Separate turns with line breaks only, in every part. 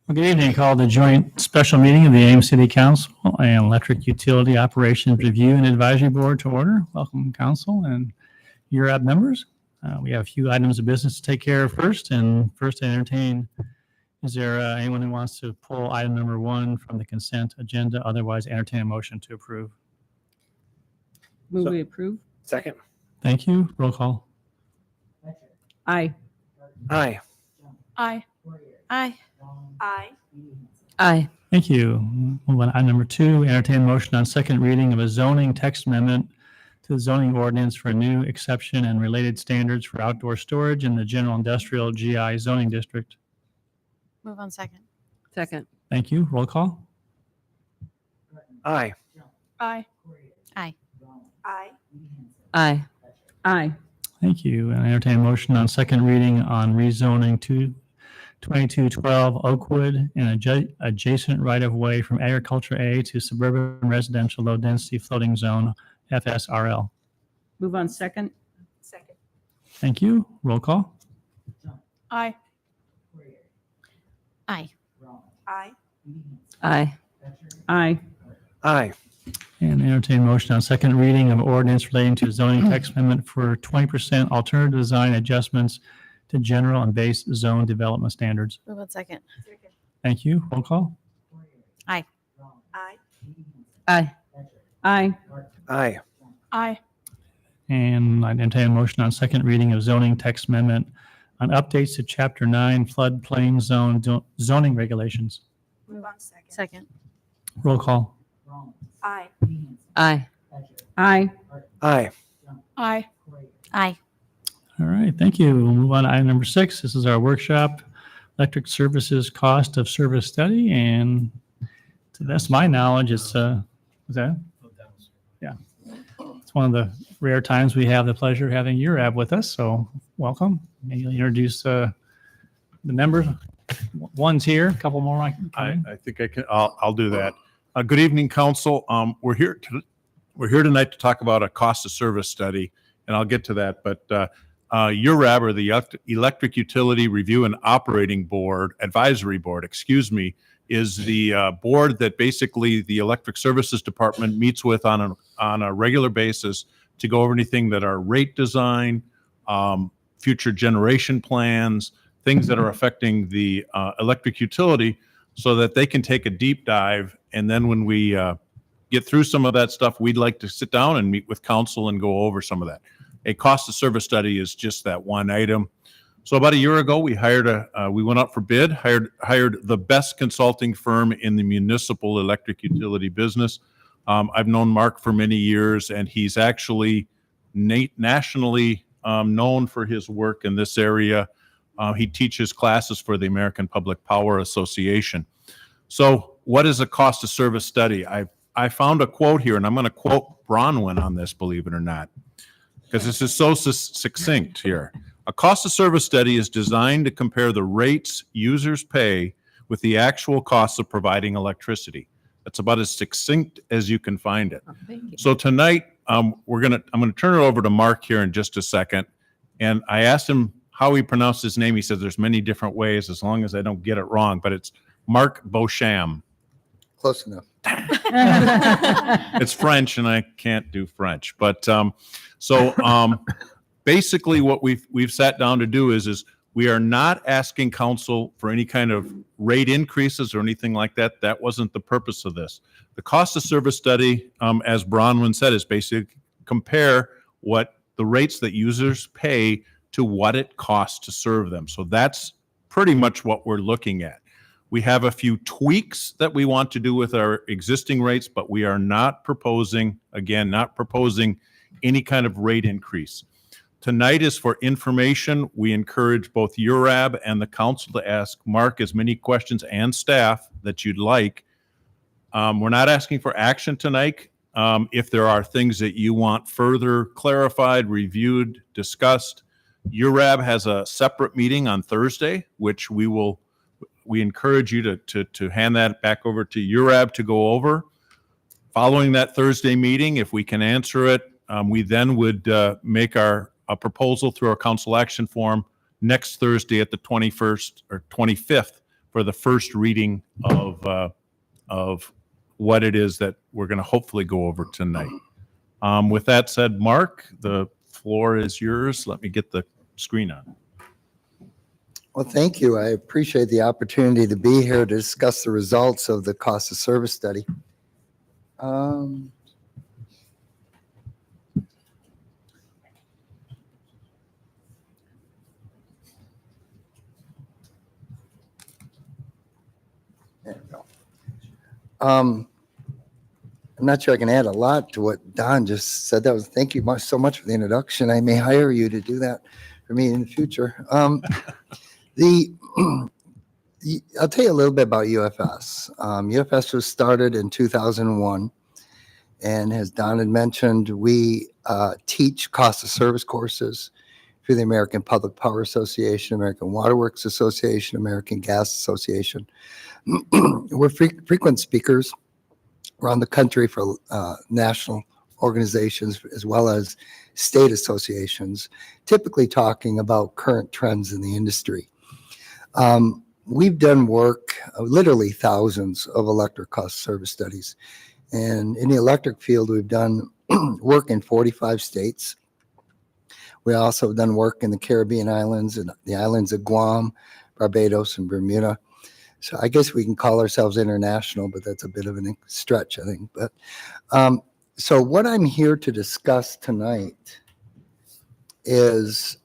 Well, good evening. Call the joint special meeting of the Ames City Council and Electric Utility Operations Review and Advisory Board to order. Welcome, Council and URAB members. We have a few items of business to take care of first. And first, I entertain, is there anyone who wants to pull item number 1 from the consent agenda? Otherwise, entertain a motion to approve.
Move we approve.
Second.
Thank you. Roll call.
Aye.
Aye.
Aye. Aye. Aye.
Aye.
Thank you. Move on to item number 2, entertain a motion on second reading of a zoning text amendment to the zoning ordinance for a new exception and related standards for outdoor storage in the general industrial GI zoning district.
Move on second.
Second.
Thank you. Roll call.
Aye.
Aye. Aye. Aye.
Aye. Aye.
Thank you. And I entertain a motion on second reading on rezoning 2212 Oakwood and adjacent right-of-way from agriculture A to suburban residential low-density floating zone FSRL.
Move on second.
Second.
Thank you. Roll call.
Aye. Aye. Aye.
Aye. Aye.
Aye.
And entertain a motion on second reading of ordinance relating to zoning text amendment for 20% alternative design adjustments to general and base zone development standards.
Move on second.
Thank you. Roll call.
Aye. Aye.
Aye. Aye.
Aye.
Aye.
And I entertain a motion on second reading of zoning text amendment on updates to Chapter 9 floodplain zone zoning regulations.
Move on second. Second.
Roll call.
Aye.
Aye. Aye.
Aye.
Aye. Aye.
All right, thank you. We'll move on to item number 6. This is our workshop, electric services cost of service study. And to the best of my knowledge, it's, is that? Yeah. It's one of the rare times we have the pleasure of having URAB with us. So welcome. Maybe you'll introduce the members. One's here, a couple more.
I think I can. I'll do that. Good evening, Council. We're here tonight to talk about a cost of service study, and I'll get to that. But URAB, or the Electric Utility Review and Operating Board, Advisory Board, excuse me, is the board that basically the Electric Services Department meets with on a regular basis to go over anything that are rate design, future generation plans, things that are affecting the electric utility, so that they can take a deep dive. And then when we get through some of that stuff, we'd like to sit down and meet with council and go over some of that. A cost of service study is just that one item. So about a year ago, we went out for bid, hired the best consulting firm in the municipal electric utility business. I've known Mark for many years, and he's actually nationally known for his work in this area. He teaches classes for the American Public Power Association. So what is a cost of service study? I found a quote here, and I'm going to quote Bronwyn on this, believe it or not, because this is so succinct here. A cost of service study is designed to compare the rates users pay with the actual costs of providing electricity. That's about as succinct as you can find it. So tonight, I'm going to turn it over to Mark here in just a second. And I asked him how he pronounced his name. He says there's many different ways, as long as I don't get it wrong, but it's Mark Beauchamp.
Close enough.
It's French, and I can't do French. But basically what we've sat down to do is we are not asking council for any kind of rate increases or anything like that. That wasn't the purpose of this. The cost of service study, as Bronwyn said, is basically compare what the rates that users pay to what it costs to serve them. So that's pretty much what we're looking at. We have a few tweaks that we want to do with our existing rates, but we are not proposing any kind of rate increase. Tonight is for information. We encourage both URAB and the council to ask Mark as many questions, and staff, that you'd like. We're not asking for action tonight. If there are things that you want further clarified, reviewed, discussed, URAB has a separate meeting on Thursday, which we encourage you to hand that back over to URAB to go over. Following that Thursday meeting, if we can answer it, we then would make a proposal through our council action form next Thursday at the 21st or 25th for the first reading of what it is that we're going to hopefully go over tonight. With that said, Mark, the floor is yours. Let me get the screen on.
Well, thank you. I appreciate the opportunity to be here to discuss the results of the cost of service study. There we go. I'm not sure I can add a lot to what Don just said. Thank you so much for the introduction. I may hire you to do that for me in the future. I'll tell you a little bit about UFS. UFS was started in 2001, and as Don had mentioned, we teach cost of service courses through the American Public Power Association, American Waterworks Association, American Gas Association. We're frequent speakers around the country for national organizations as well as state associations, typically talking about current trends in the industry. We've done work, literally thousands of electric cost service studies. And in the electric field, we've done work in 45 states. We also have done work in the Caribbean islands and the islands of Guam, Barbados, and Bermuda. So I guess we can call ourselves international, but that's a bit of a stretch, I think. But so what I'm here to discuss tonight is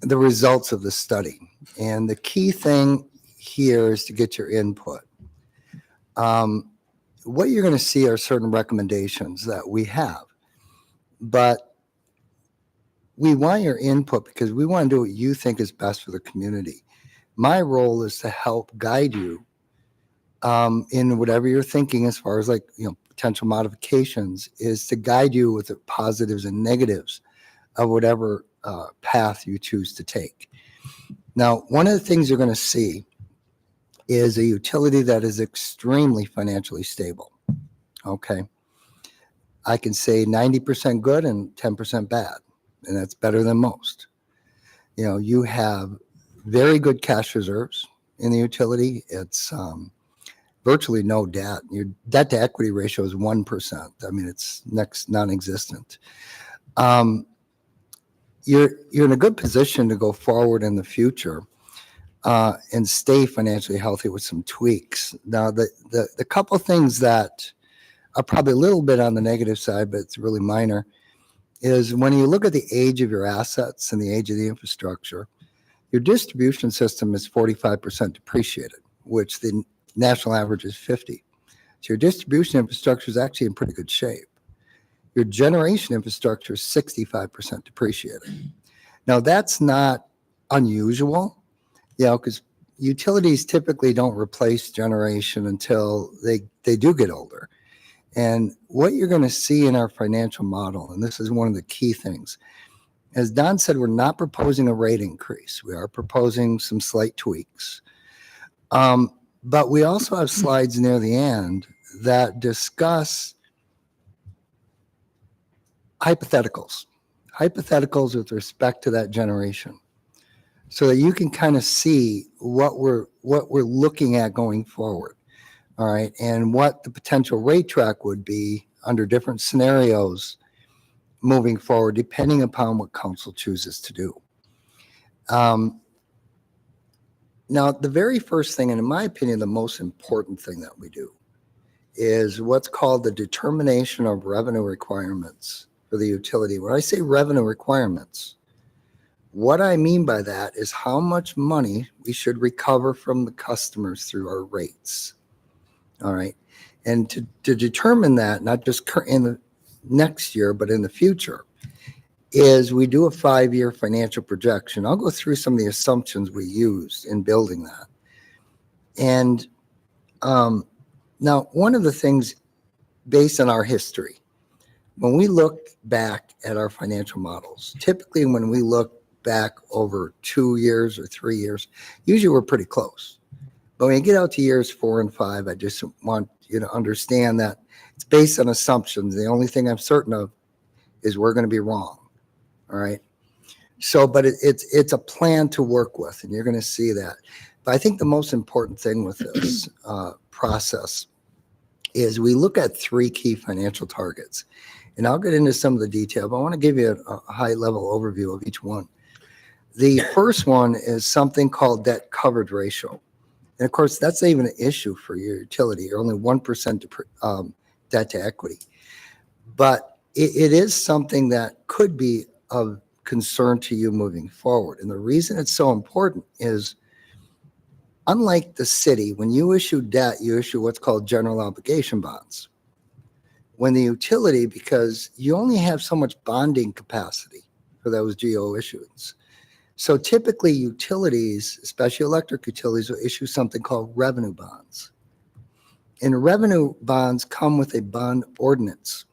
the results of the study. And the key thing here is to get your input. What you're going to see are certain recommendations that we have, but we want your input because we want to do what you think is best for the community. My role is to help guide you in whatever you're thinking as far as potential modifications, is to guide you with the positives and negatives of whatever path you choose to take. Now, one of the things you're going to see is a utility that is extremely financially stable. Okay. I can say 90% good and 10% bad, and that's better than most. You have very good cash reserves in the utility. It's virtually no debt. Your debt to equity ratio is 1%. I mean, it's next non-existent. You're in a good position to go forward in the future and stay financially healthy with some tweaks. Now, the couple things that are probably a little bit on the negative side, but it's really minor, is when you look at the age of your assets and the age of the infrastructure, your distribution system is 45% depreciated, which the national average is 50. So your distribution infrastructure is actually in pretty good shape. Your generation infrastructure is 65% depreciated. Now, that's not unusual, because utilities typically don't replace generation until they do get older. And what you're going to see in our financial model, and this is one of the key things, as Don said, we're not proposing a rate increase. We are proposing some slight tweaks. But we also have slides near the end that discuss hypotheticals with respect to that generation, so that you can kind of see what we're looking at going forward. All right. And what the potential rate track would be under different scenarios moving forward, depending upon what council chooses to do. Now, the very first thing, and in my opinion, the most important thing that we do, is what's called the determination of revenue requirements for the utility. When I say revenue requirements, what I mean by that is how much money we should recover from the customers through our rates. All right. And to determine that, not just in the next year, but in the future, is we do a 5-year financial projection. I'll go through some of the assumptions we used in building that. And now, one of the things based on our history, when we look back at our financial models, typically when we look back over 2 years or 3 years, usually we're pretty close. But when you get out to years 4 and 5, I just want you to understand that it's based on assumptions. The only thing I'm certain of is we're going to be wrong. All right. So, but it's a plan to work with, and you're going to see that. But I think the most important thing with this process is we look at three key financial targets. And I'll get into some of the detail, but I want to give you a high-level overview of each one. The first one is something called debt coverage ratio. And of course, that's not even an issue for your utility. You're only 1% debt to equity. But it is something that could be of concern to you moving forward. And the reason it's so important is, unlike the city, when you issue debt, you issue what's called general obligation bonds. When the utility, because you only have so much bonding capacity for those GO issuance. So typically utilities, especially electric utilities, will issue something called revenue bonds. And revenue bonds come with a bond ordinance.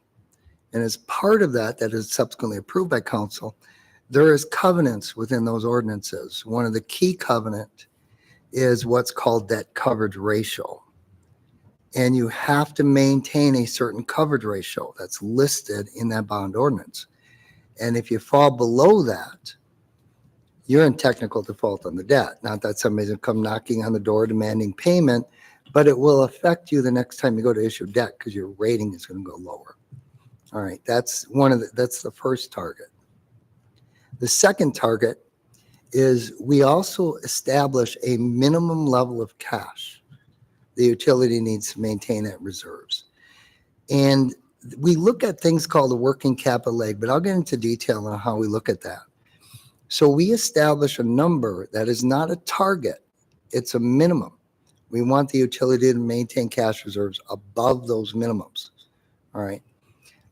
And as part of that is subsequently approved by council, there is covenants within those ordinances. One of the key covenant is what's called debt coverage ratio. And you have to maintain a certain coverage ratio that's listed in that bond ordinance. And if you fall below that, you're in technical default on the debt. Not that somebody's going to come knocking on the door demanding payment, but it will affect you the next time you go to issue debt because your rating is going to go lower. All right, that's the first target. The second target is we also establish a minimum level of cash the utility needs to maintain at reserves. And we look at things called the working capital leg, but I'll get into detail on how we look at that. So we establish a number that is not a target, it's a minimum. We want the utility to maintain cash reserves above those minimums. All right.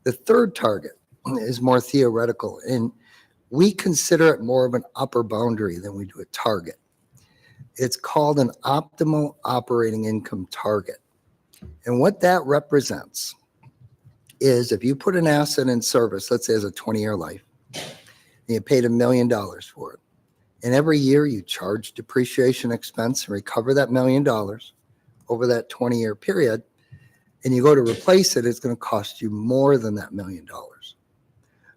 The third target is more theoretical, and we consider it more of an upper boundary than we do a target. It's called an optimal operating income target. And what that represents is if you put an asset in service, let's say it's a 20-year life, and you paid $1 million for it, and every year you charge depreciation expense and recover that $1 million over that 20-year period, and you go to replace it, it's going to cost you more than that $1 million.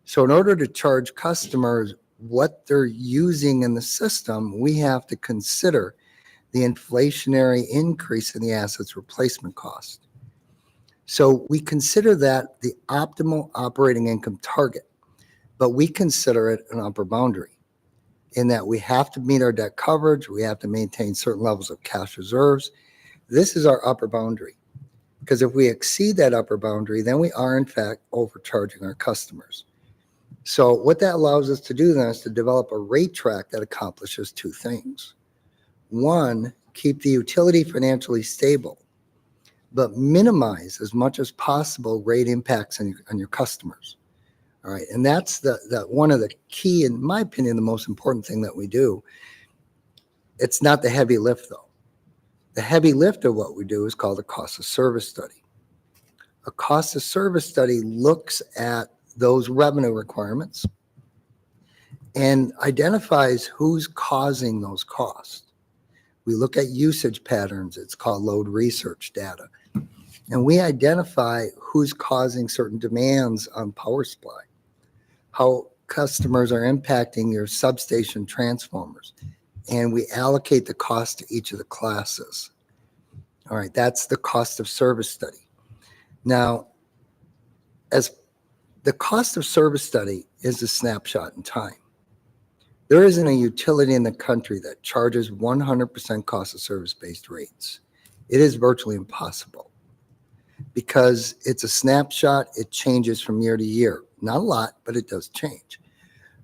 So in order to charge customers what they're using in the system, we have to consider the inflationary increase in the asset's replacement cost. So we consider that the optimal operating income target, but we consider it an upper boundary in that we have to meet our debt coverage, we have to maintain certain levels of cash reserves. This is our upper boundary, because if we exceed that upper boundary, then we are in fact overcharging our customers. So what that allows us to do then is to develop a rate track that accomplishes two things. One, keep the utility financially stable, but minimize as much as possible rate impacts on your customers. All right, and that's the one of the key, in my opinion, the most important thing that we do. It's not the heavy lift though. The heavy lift of what we do is called a cost of service study. A cost of service study looks at those revenue requirements and identifies who's causing those costs. We look at usage patterns. It's called load research data. And we identify who's causing certain demands on power supply, how customers are impacting your substation transformers. And we allocate the cost to each of the classes. All right, that's the cost of service study. Now, as the cost of service study is a snapshot in time. There isn't a utility in the country that charges 100% cost of service based rates. It is virtually impossible because it's a snapshot. It changes from year to year. Not a lot, but it does change.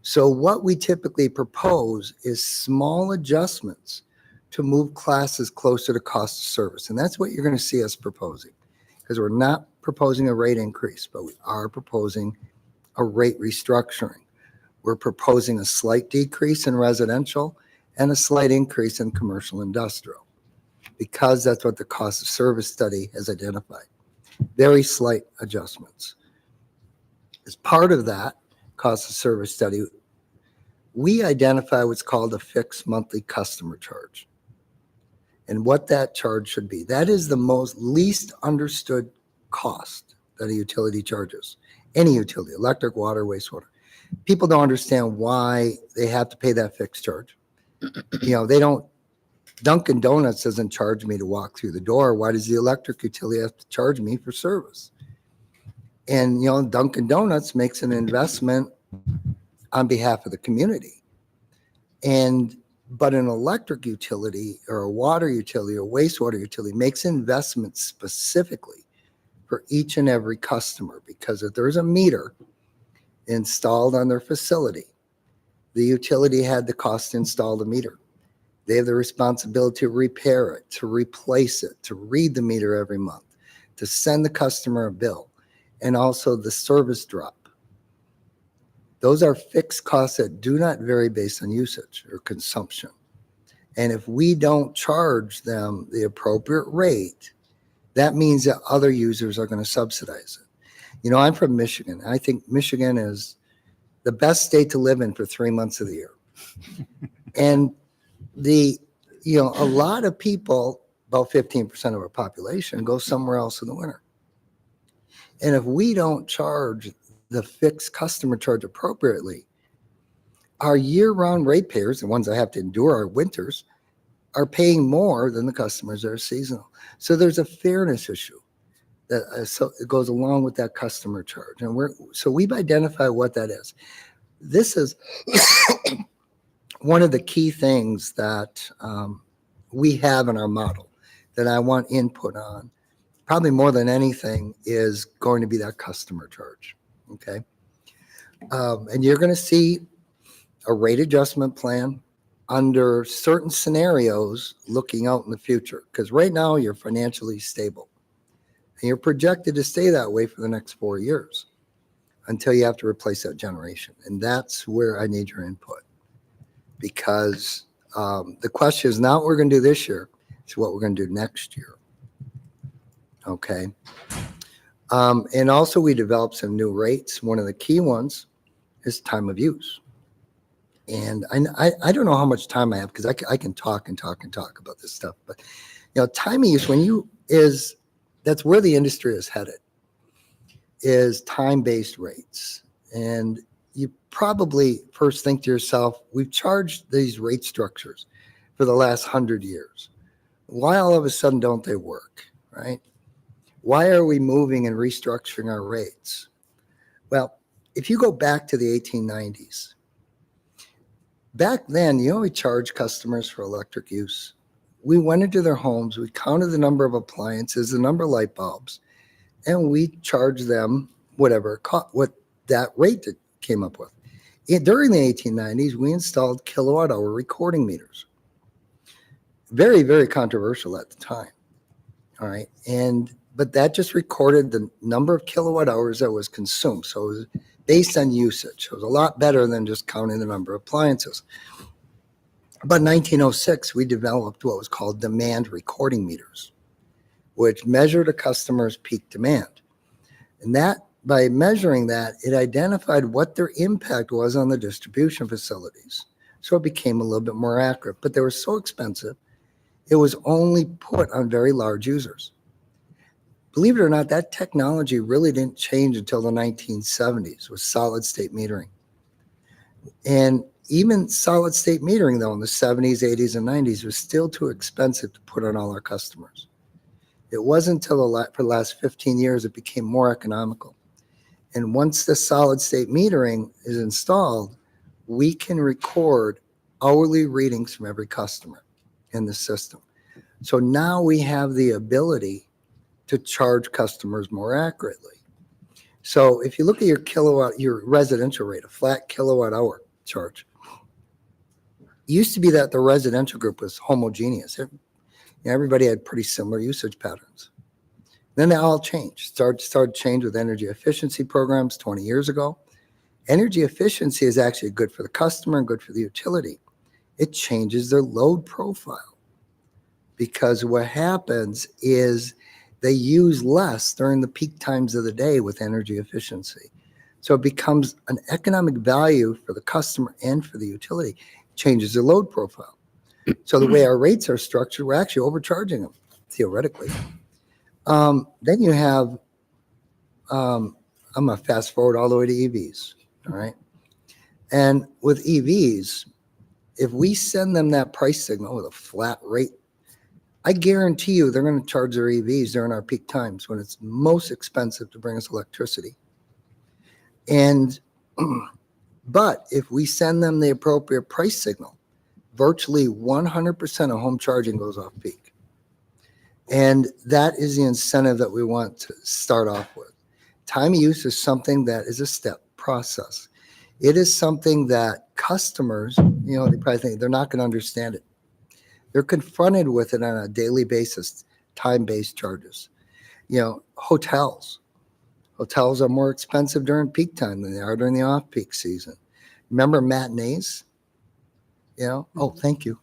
So what we typically propose is small adjustments to move classes closer to cost of service. And that's what you're going to see us proposing, because we're not proposing a rate increase, but we are proposing a rate restructuring. We're proposing a slight decrease in residential and a slight increase in commercial industrial, because that's what the cost of service study has identified. Very slight adjustments. As part of that cost of service study, we identify what's called a fixed monthly customer charge and what that charge should be. That is the most least understood cost that a utility charges. Any utility, electric, water, wastewater. People don't understand why they have to pay that fixed charge. They don't Dunkin' Donuts doesn't charge me to walk through the door. Why does the electric utility have to charge me for service? And, Dunkin' Donuts makes an investment on behalf of the community. But an electric utility or a water utility or wastewater utility makes investments specifically for each and every customer, because if there's a meter installed on their facility, the utility had the cost to install the meter. They have the responsibility to repair it, to replace it, to read the meter every month, to send the customer a bill, and also the service drop. Those are fixed costs that do not vary based on usage or consumption. And if we don't charge them the appropriate rate, that means that other users are going to subsidize it. I'm from Michigan. I think Michigan is the best state to live in for 3 months of the year. And a lot of people, about 15% of our population, go somewhere else in the winter. And if we don't charge the fixed customer charge appropriately, our year-round ratepayers, the ones that have to endure our winters, are paying more than the customers that are seasonal. So there's a fairness issue that so it goes along with that customer charge. And we've identified what that is. This is one of the key things that we have in our model that I want input on, probably more than anything, is going to be that customer charge. Okay. And you're going to see a rate adjustment plan under certain scenarios looking out in the future, because right now you're financially stable and you're projected to stay that way for the next 4 years until you have to replace that generation. And that's where I need your input, because the question is not what we're going to do this year, it's what we're going to do next year. Okay. And also we developed some new rates. One of the key ones is time of use. And I don't know how much time I have, because I can talk and talk and talk about this stuff. But, time of use, that's where the industry is headed, is time-based rates. And you probably first think to yourself, we've charged these rate structures for the last 100 years. Why all of a sudden don't they work, right? Why are we moving and restructuring our rates? Well, if you go back to the 1890s, back then, we charged customers for electric use. We went into their homes, we counted the number of appliances, the number of light bulbs, and we charged them what that rate that came up with. During the 1890s, we installed kilowatt-hour recording meters. Very, very controversial at the time. All right. But that just recorded the number of kilowatt hours that was consumed. So it was based on usage. It was a lot better than just counting the number of appliances. But in 1906, we developed what was called demand recording meters, which measured a customer's peak demand. And that, by measuring that, it identified what their impact was on the distribution facilities. So it became a little bit more accurate. But they were so expensive, it was only put on very large users. Believe it or not, that technology really didn't change until the 1970s with solid state metering. And even solid state metering, though, in the 70s, 80s, and 90s was still too expensive to put on all our customers. It wasn't until for the last 15 years it became more economical. And once the solid state metering is installed, we can record hourly readings from every customer in the system. So now we have the ability to charge customers more accurately. So if you look at your residential rate, a flat kilowatt hour charge, it used to be that the residential group was homogeneous. Everybody had pretty similar usage patterns. Then they all changed. Started change with energy efficiency programs 20 years ago. Energy efficiency is actually good for the customer and good for the utility. It changes their load profile, because what happens is they use less during the peak times of the day with energy efficiency. So it becomes an economic value for the customer and for the utility. It changes their load profile. So the way our rates are structured, we're actually overcharging them, theoretically. Then you have, I'm going to fast forward all the way to EVs, all right? And with EVs, if we send them that price signal with a flat rate, I guarantee you they're going to charge their EVs during our peak times when it's most expensive to bring us electricity. And, but if we send them the appropriate price signal, virtually 100% of home charging goes off peak. And that is the incentive that we want to start off with. Time of use is something that is a step process. It is something that customers, they probably think they're not going to understand it. They're confronted with it on a daily basis, time-based charges. Hotels are more expensive during peak time than they are during the off-peak season. Remember matinees? Oh, thank you.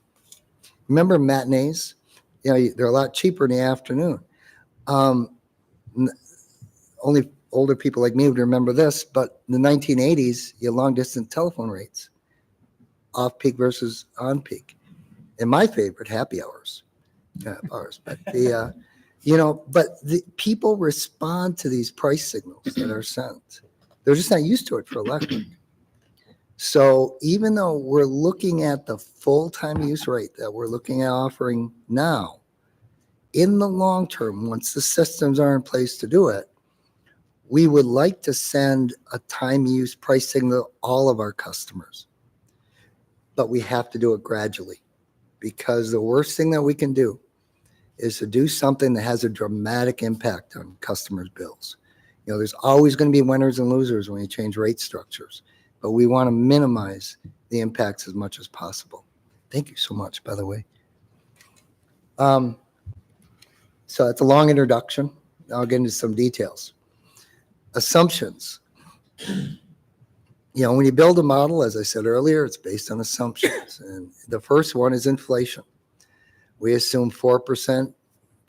Remember matinees? They're a lot cheaper in the afternoon. Only older people like me would remember this, but in the 1980s, you had long-distance telephone rates, off-peak versus on-peak. And my favorite, happy hours. But the people respond to these price signals that are sent. They're just not used to it for electric. So even though we're looking at the full-time use rate that we're looking at offering now, in the long term, once the systems are in place to do it, we would like to send a time use price signal to all of our customers. But we have to do it gradually, because the worst thing that we can do is to do something that has a dramatic impact on customers' bills. There's always going to be winners and losers when you change rate structures, but we want to minimize the impacts as much as possible. Thank you so much, by the way. So that's a long introduction. I'll get into some details. Assumptions. When you build a model, as I said earlier, it's based on assumptions. And the first one is inflation. We assume 4%,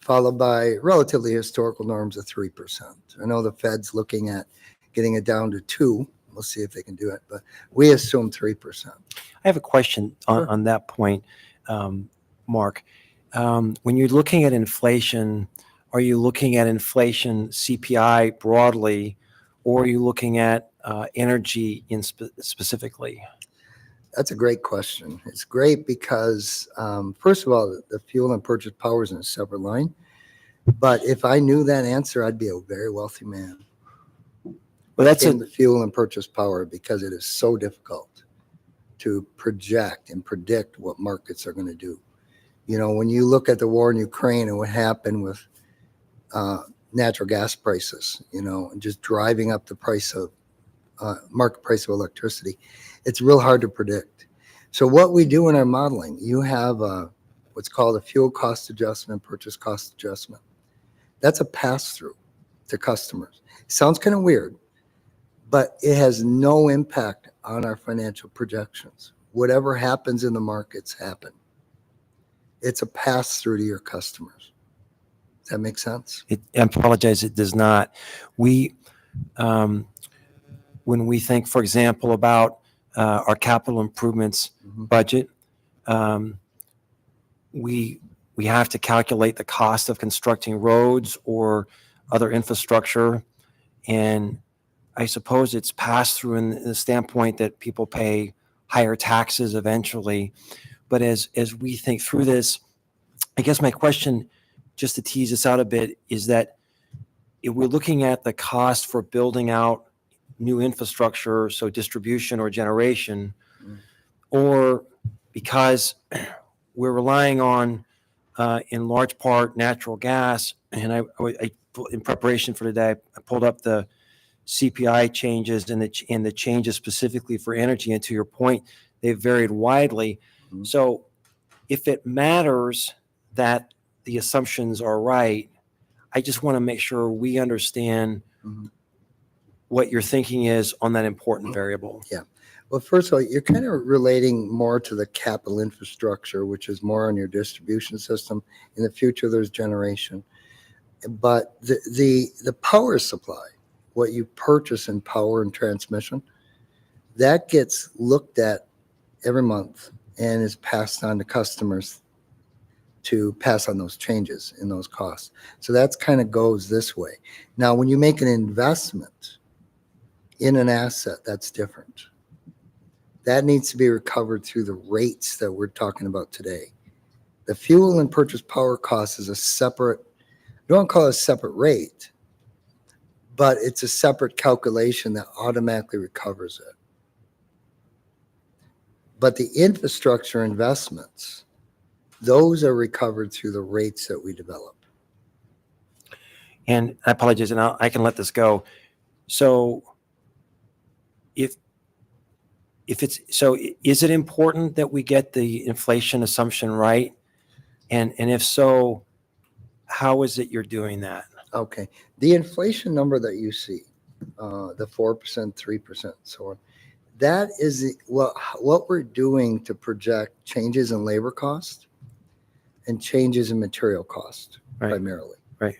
followed by relatively historical norms of 3%. I know the Fed's looking at getting it down to 2%. We'll see if they can do it, but we assume 3%.
I have a question
Sure.
on that point, Mark. When you're looking at inflation, are you looking at inflation CPI broadly, or are you looking at energy specifically?
That's a great question. It's great because, first of all, the fuel and purchase power is in a separate line. But if I knew that answer, I'd be a very wealthy man.
Well, that's
in the fuel and purchase power, because it is so difficult to project and predict what markets are going to do. When you look at the war in Ukraine and what happened with natural gas prices, and just driving up the price of market price of electricity, it's real hard to predict. So what we do in our modeling, you have what's called a fuel cost adjustment, purchase cost adjustment. That's a pass-through to customers. Sounds kind of weird, but it has no impact on our financial projections. Whatever happens in the markets happen. It's a pass-through to your customers. Does that make sense?
I apologize, it does not. We, when we think, for example, about our capital improvements budget, we have to calculate the cost of constructing roads or other infrastructure, and I suppose it's passed through in the standpoint that people pay higher taxes eventually. But as we think through this, I guess my question, just to tease this out a bit, is that if we're looking at the cost for building out new infrastructure, so distribution or generation, or because we're relying on, in large part, natural gas, and I in preparation for today, I pulled up the CPI changes and the changes specifically for energy, and to your point, they've varied widely. So if it matters that the assumptions are right, I just want to make sure we understand what your thinking is on that important variable.
Yeah. Well, first of all, you're kind of relating more to the capital infrastructure, which is more on your distribution system. In the future, there's generation. But the power supply, what you purchase in power and transmission, that gets looked at every month and is passed on to customers to pass on those changes in those costs. So that's kind of goes this way. Now, when you make an investment in an asset, that's different. That needs to be recovered through the rates that we're talking about today. The fuel and purchase power cost is a separate, I don't call it a separate rate, but it's a separate calculation that automatically recovers it. But the infrastructure investments, those are recovered through the rates that we develop.
And I apologize, and I can let this go. So if is it important that we get the inflation assumption right? And if so, how is it you're doing that?
Okay. The inflation number that you see, the 4%, 3%, so on, that is what we're doing to project changes in labor cost and changes in material cost primarily.
Right.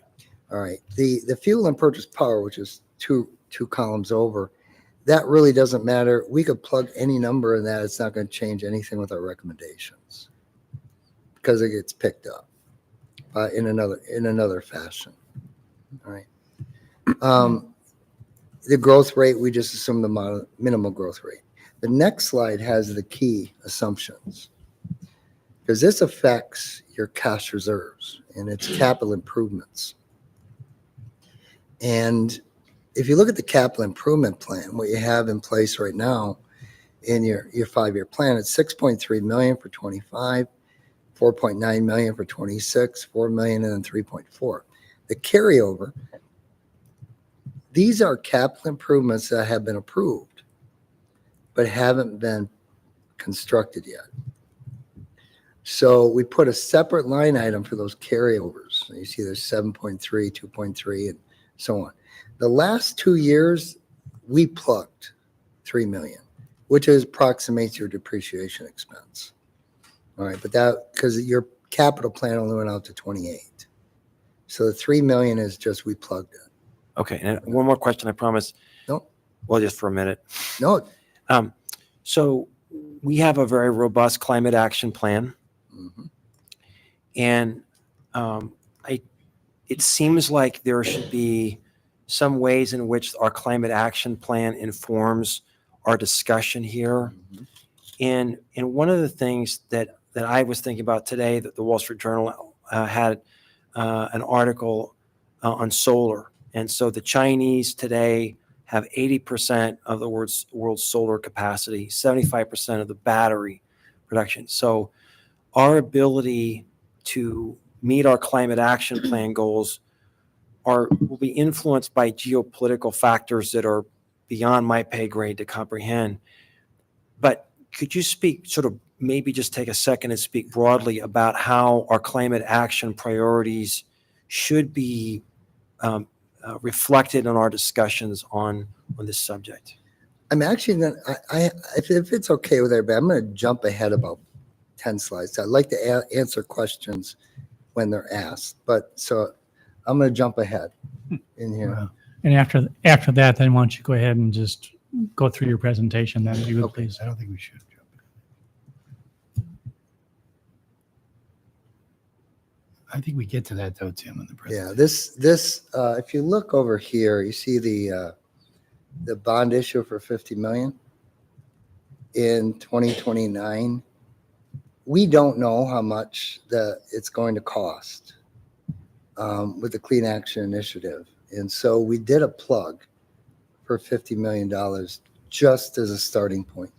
All right. The fuel and purchase power, which is two columns over, that really doesn't matter. We could plug any number in that. It's not going to change anything with our recommendations because it gets picked up in another fashion. All right. The growth rate, we just assume the minimal growth rate. The next slide has the key assumptions because this affects your cash reserves and its capital improvements. And if you look at the capital improvement plan, what you have in place right now in your 5-year plan, it's $6.3 million for 25, 4.9 million for 26, 4 million, and then 3.4. The carryover, these are capital improvements that have been approved, but haven't been constructed yet. So we put a separate line item for those carryovers. You see there's 7.3, 2.3, and so on. The last 2 years, we plugged 3 million, which approximates your depreciation expense. All right, but that, because your capital plan only went out to 28. So the 3 million is just, we plugged it.
Okay, and one more question, I promise.
No.
Well, just for a minute.
No.
So we have a very robust climate action plan.
Mm-hmm.
And it seems like there should be some ways in which our climate action plan informs our discussion here.
Mm-hmm.
And one of the things that I was thinking about today, that the Wall Street Journal had an article on solar. And so the Chinese today have 80% of the world's solar capacity, 75% of the battery production. So our ability to meet our climate action plan goals will be influenced by geopolitical factors that are beyond my pay grade to comprehend. But could you speak, sort of maybe just take a second and speak broadly about how our climate action priorities should be reflected in our discussions on this subject?
I'm actually going to, if it's okay with everybody, I'm going to jump ahead about 10 slides. I'd like to answer questions when they're asked, but so I'm going to jump ahead in here.
And after that, then why don't you go ahead and just go through your presentation then, if you would,
Okay.
please.
I don't think we should.
I think we get to that though, Tim, in the
Yeah,
presentation.
this if you look over here, you see the bond issue for 50 million in 2029. We don't know how much it's going to cost with the Clean Action Initiative. And so we did a plug for $50 million just as a starting point.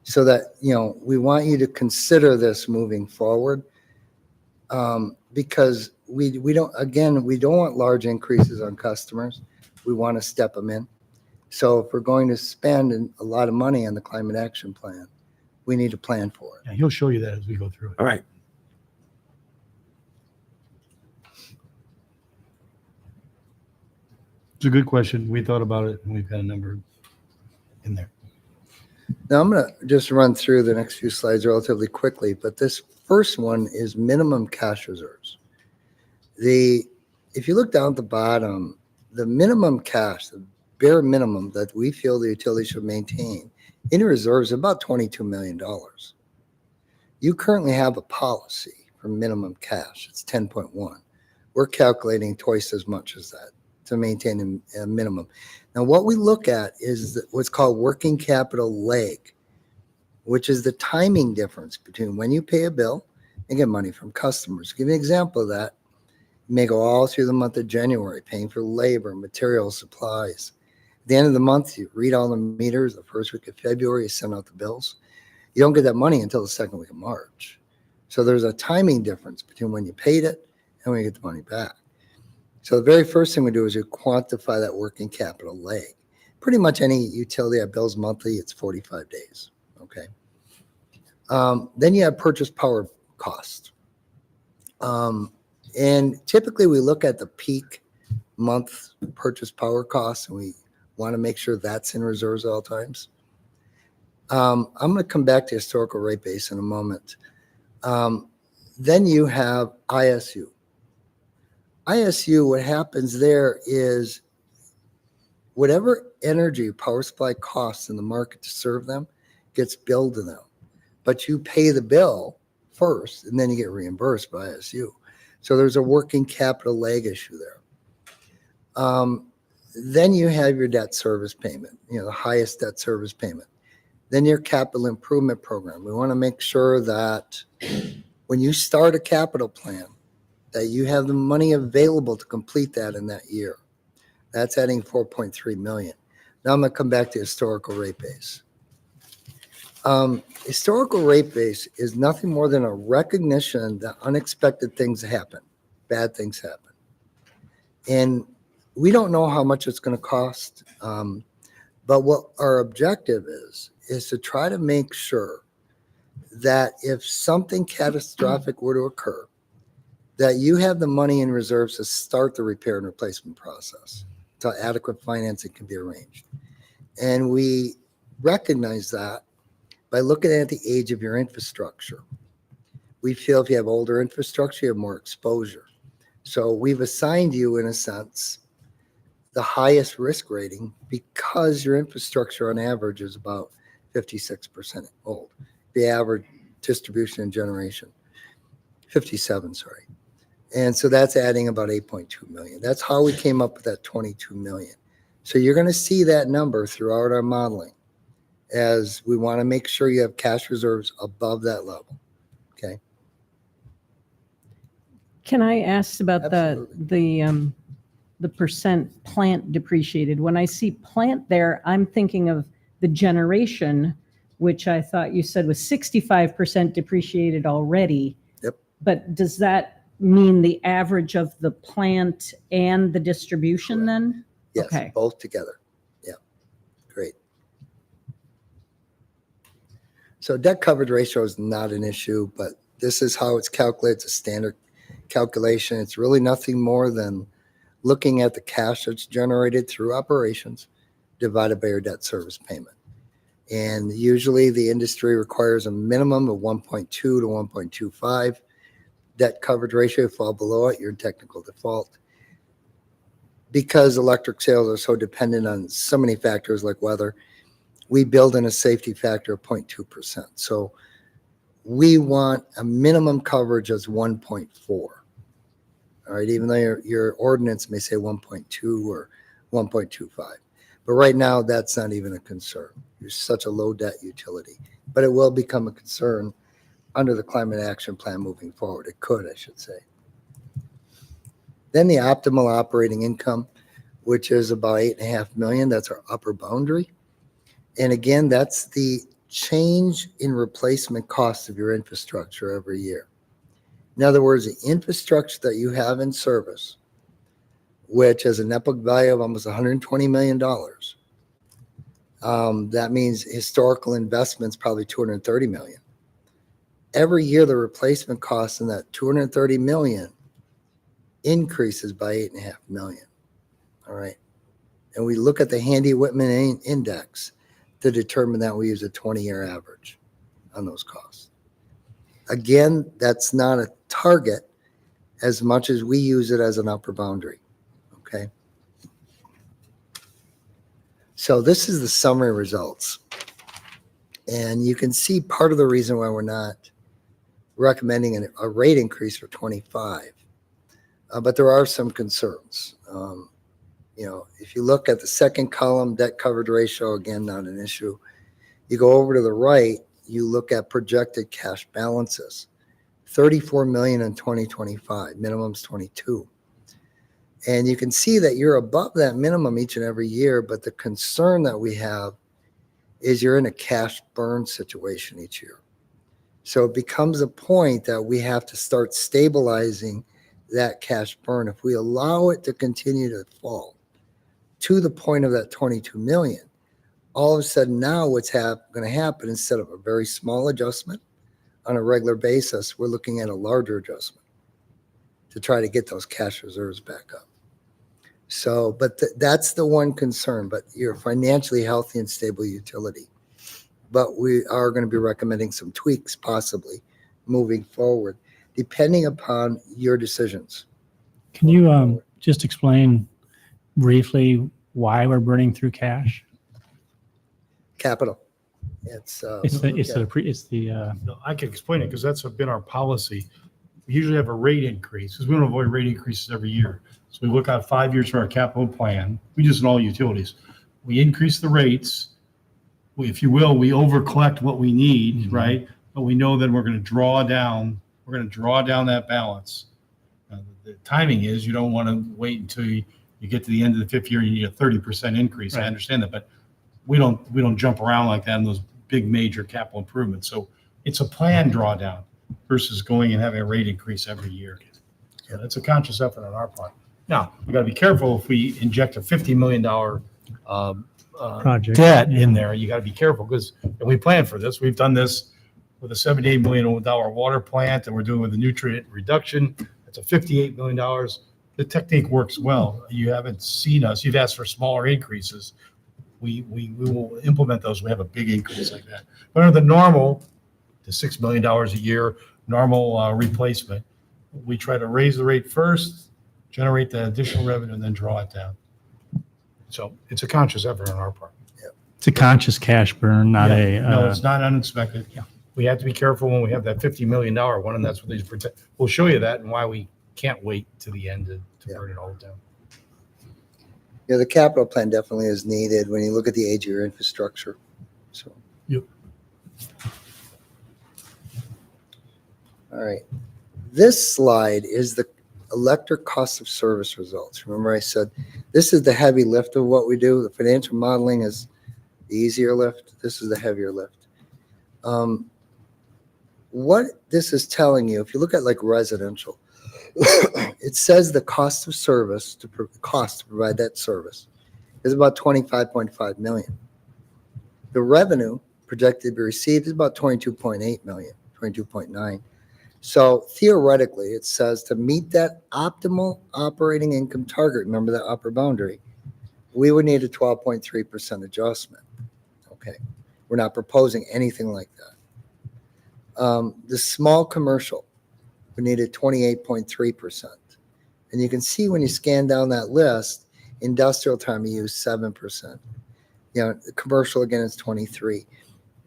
So that, we want you to consider this moving forward. Because we don't want large increases on customers. We want to step them in. So if we're going to spend a lot of money on the climate action plan, we need to plan for it.
Yeah, he'll show you that as we go through it.
All right.
It's a good question. We thought about it and we've got a number in there.
Now I'm going to just run through the next few slides relatively quickly, but this first one is minimum cash reserves. If you look down at the bottom, the minimum cash, the bare minimum that we feel the utility should maintain in reserves is about $22 million. You currently have a policy for minimum cash. It's 10.1. We're calculating twice as much as that to maintain a minimum. Now, what we look at is what's called working capital leg. which is the timing difference between when you pay a bill and get money from customers. Give you an example of that. You may go all through the month of January paying for labor, materials, supplies. At the end of the month, you read all the meters. The first week of February, you send out the bills. You don't get that money until the second week of March. So there's a timing difference between when you paid it and when you get the money back. So the very first thing we do is we quantify that working capital lag. Pretty much any utility that bills monthly, it's 45 days. Okay. Then you have purchase power cost. And typically we look at the peak month purchase power costs, and we want to make sure that's in reserves at all times. I'm going to come back to historical rate base in a moment. Then you have ISU. ISU, what happens there is whatever energy power supply costs in the market to serve them gets billed to them. But you pay the bill first, and then you get reimbursed by ISU. So there's a working capital lag issue there. Then you have your debt service payment, the highest debt service payment. Then your capital improvement program. We want to make sure that when you start a capital plan, that you have the money available to complete that in that year. That's adding $4.3 million. Now I'm going to come back to historical rate base. Historical rate base is nothing more than a recognition that unexpected things happen, bad things happen. And we don't know how much it's going to cost, but what our objective is to try to make sure that if something catastrophic were to occur, that you have the money in reserves to start the repair and replacement process until adequate financing can be arranged. And we recognize that by looking at the age of your infrastructure. We feel if you have older infrastructure, you have more exposure. So we've assigned you, in a sense, the highest risk rating because your infrastructure on average is about 56% old. The average distribution and generation, 57, sorry. And so that's adding about 8.2 million. That's how we came up with that 22 million. So you're going to see that number throughout our modeling as we want to make sure you have cash reserves above that level. Okay.
Can I ask about
Absolutely.
the percent plant depreciated? When I see plant there, I'm thinking of the generation, which I thought you said was 65% depreciated already.
Yep.
But does that mean the average of the plant and the distribution then?
Yes,
Okay.
both together. Yeah, great. So debt coverage ratio is not an issue, but this is how it's calculated. It's a standard calculation. It's really nothing more than looking at the cash that's generated through operations divided by your debt service payment. And usually the industry requires a minimum of 1.2 to 1.25 debt coverage ratio. Fall below it, you're in technical default. Because electric sales are so dependent on so many factors like weather, we build in a safety factor of 0.2%. So we want a minimum coverage as 1.4. All right, even though your ordinance may say 1.2 or 1.25. But right now, that's not even a concern. You're such a low debt utility. But it will become a concern under the climate action plan moving forward. It could, I should say. Then the optimal operating income, which is about 8.5 million. That's our upper boundary. And again, that's the change in replacement costs of your infrastructure every year. In other words, the infrastructure that you have in service, which has a net book value of almost $120 million. That means historical investments, probably 230 million. Every year, the replacement cost in that 230 million increases by 8.5 million. All right. And we look at the Handy Whitman index to determine that. We use a 20-year average on those costs. Again, that's not a target as much as we use it as an upper boundary. Okay. So this is the summary results. And you can see part of the reason why we're not recommending a rate increase for 25. But there are some concerns. If you look at the second column, debt coverage ratio, again, not an issue. You go over to the right, you look at projected cash balances, 34 million in 2025, minimum's 22. And you can see that you're above that minimum each and every year, but the concern that we have is you're in a cash burn situation each year. So it becomes a point that we have to start stabilizing that cash burn. If we allow it to continue to fall to the point of that 22 million, all of a sudden now what's going to happen, instead of a very small adjustment on a regular basis, we're looking at a larger adjustment to try to get those cash reserves back up. So, but that's the one concern, but you're a financially healthy and stable utility. But we are going to be recommending some tweaks possibly moving forward, depending upon your decisions.
Can you just explain briefly why we're burning through cash?
Capital.
It's the
No, I can explain it because that's been our policy. We usually have a rate increase because we don't avoid rate increases every year. So we look out 5 years for our capital plan. We just in all utilities. We increase the rates. If you will, we over collect what we need, right? But we know that we're going to draw down that balance. The timing is you don't want to wait until you get to the end of the fifth year and you need a 30% increase.
Right.
I understand that, but we don't jump around like that in those big major capital improvements. So it's a planned drawdown versus going and having a rate increase every year. So that's a conscious effort on our part. Now, we got to be careful if we inject a $50 million
project
debt in there. You got to be careful because, and we planned for this. We've done this with a $78 million water plant, and we're doing with the nutrient reduction. It's a $58 million. The technique works well. You haven't seen us. You've asked for smaller increases. We will implement those. We have a big increase like that. But under the normal, the $6 million a year normal replacement, we try to raise the rate first, generate the additional revenue, and then draw it down. So it's a conscious effort on our part.
It's a conscious cash burn, not
No,
a
it's not unexpected.
Yeah.
We have to be careful when we have that $50 million one, and that's what these protect. We'll show you that and why we can't wait to the end to burn it all down.
Yeah, the capital plan definitely is needed when you look at the age of your infrastructure. So.
Yep.
All right. This slide is the electric cost of service results. Remember I said this is the heavy lift of what we do. The financial modeling is the easier lift. This is the heavier lift. What this is telling you, if you look at like residential, it says the cost of service to provide that service is about 25.5 million. The revenue projected to be received is about 22.8 million, 22.9. So theoretically, it says to meet that optimal operating income target, remember that upper boundary, we would need a 12.3% adjustment. Okay, we're not proposing anything like that. The small commercial, we needed 28.3%. And you can see when you scan down that list, industrial time you use 7%. You know, the commercial again is 23.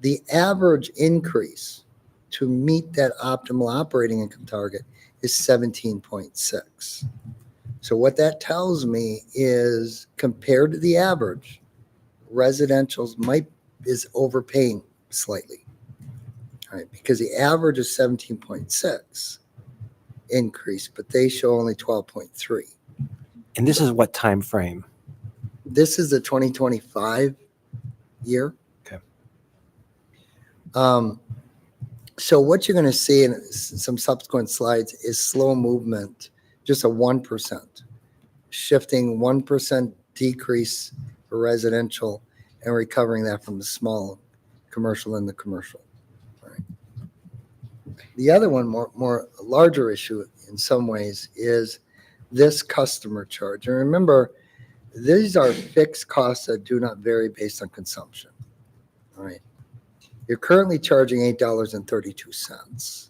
The average increase to meet that optimal operating income target is 17.6. So what that tells me is compared to the average, residential's is overpaying slightly. All right, because the average is 17.6 increase, but they show only 12.3.
And this is what time frame?
This is the 2025 year.
Okay.
So what you're going to see in some subsequent slides is slow movement, just a 1%, shifting 1% decrease for residential and recovering that from the small commercial and the commercial. All right. The other one, more larger issue in some ways, is this customer charge. And remember, these are fixed costs that do not vary based on consumption. All right. You're currently charging $8.32.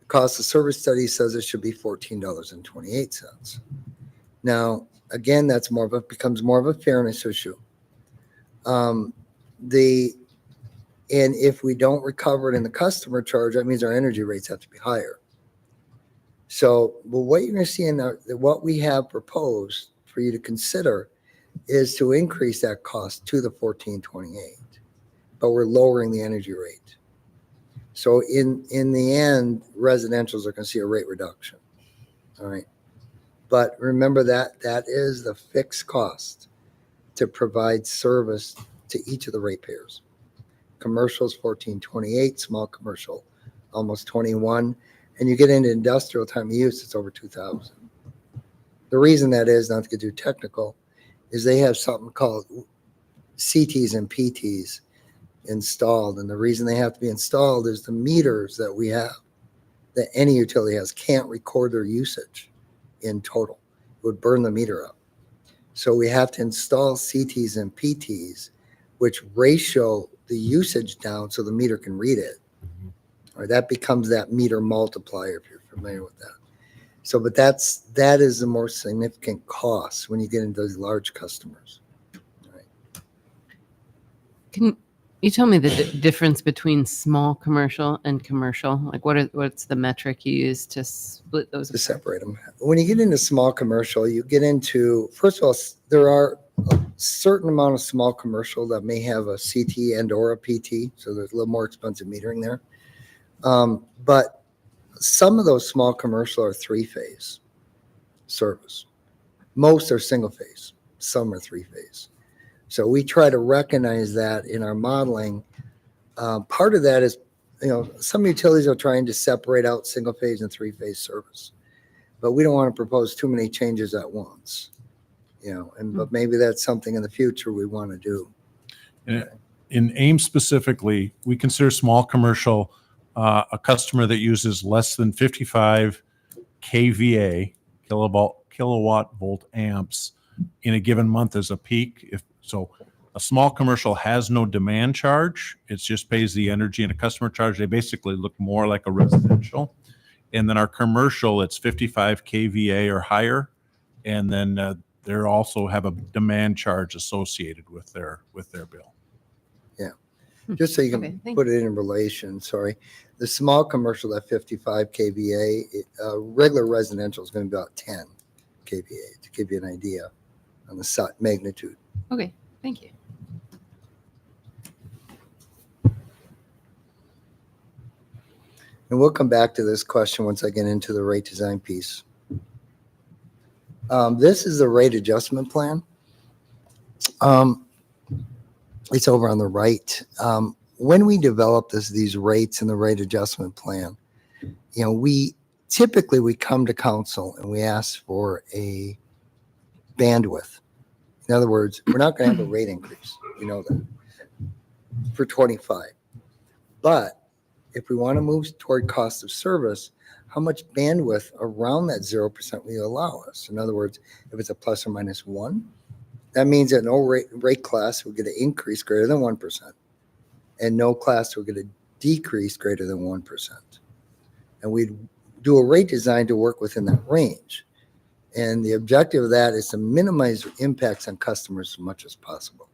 The cost of service study says it should be $14.28. Now, again, that's becomes more of a fairness issue. And if we don't recover it in the customer charge, that means our energy rates have to be higher. So, but what you're going to see in what we have proposed for you to consider is to increase that cost to the $14.28. But we're lowering the energy rate. So in the end, residentials are going to see a rate reduction. All right. But remember that is the fixed cost to provide service to each of the ratepayers. Commercial is 1428, small commercial almost 21, and you get into industrial time of use, it's over 2,000. The reason that is, not to get too technical, is they have something called CTs and PTs installed, and the reason they have to be installed is the meters that we have, that any utility has, can't record their usage in total. It would burn the meter up. So we have to install CTs and PTs, which ratio the usage down so the meter can read it. Or that becomes that meter multiplier, if you're familiar with that. So, but that is the more significant cost when you get into those large customers.
Can you tell me the difference between small commercial and commercial? Like what's the metric you use to split those
To
apart?
separate them. When you get into small commercial, you get into, first of all, there are a certain amount of small commercial that may have a CT and or a PT, so there's a little more expensive metering there. But some of those small commercial are three-phase service. Most are single-phase. Some are three-phase. So we try to recognize that in our modeling. Part of that is, some utilities are trying to separate out single-phase and three-phase service, but we don't want to propose too many changes at once. But maybe that's something in the future we want to do.
In Ames specifically, we consider small commercial a customer that uses less than 55 kVA, kilowatt volt amps, in a given month as a peak. So a small commercial has no demand charge. It just pays the energy and a customer charge. They basically look more like a residential. And then our commercial, it's 55 kVA or higher. And then they also have a demand charge associated with their bill.
Just so you
Okay,
can
thank
put it in relation, sorry. The small commercial at 55 kVA, regular residential is going to be about 10 kVA, to give you an idea on the magnitude.
Okay, thank you.
And we'll come back to this question once I get into the rate design piece. This is the rate adjustment plan. It's over on the right. When we develop these rates in the rate adjustment plan, we typically come to council and we ask for a bandwidth. In other words, we're not going to have a rate increase. You know that for 25. But if we want to move toward cost of service, how much bandwidth around that 0% will you allow us? In other words, if it's a plus or minus 1, that means that no rate class will get an increase greater than 1%, and no class will get a decrease greater than 1%. And we do a rate design to work within that range. And the objective of that is to minimize impacts on customers as much as possible.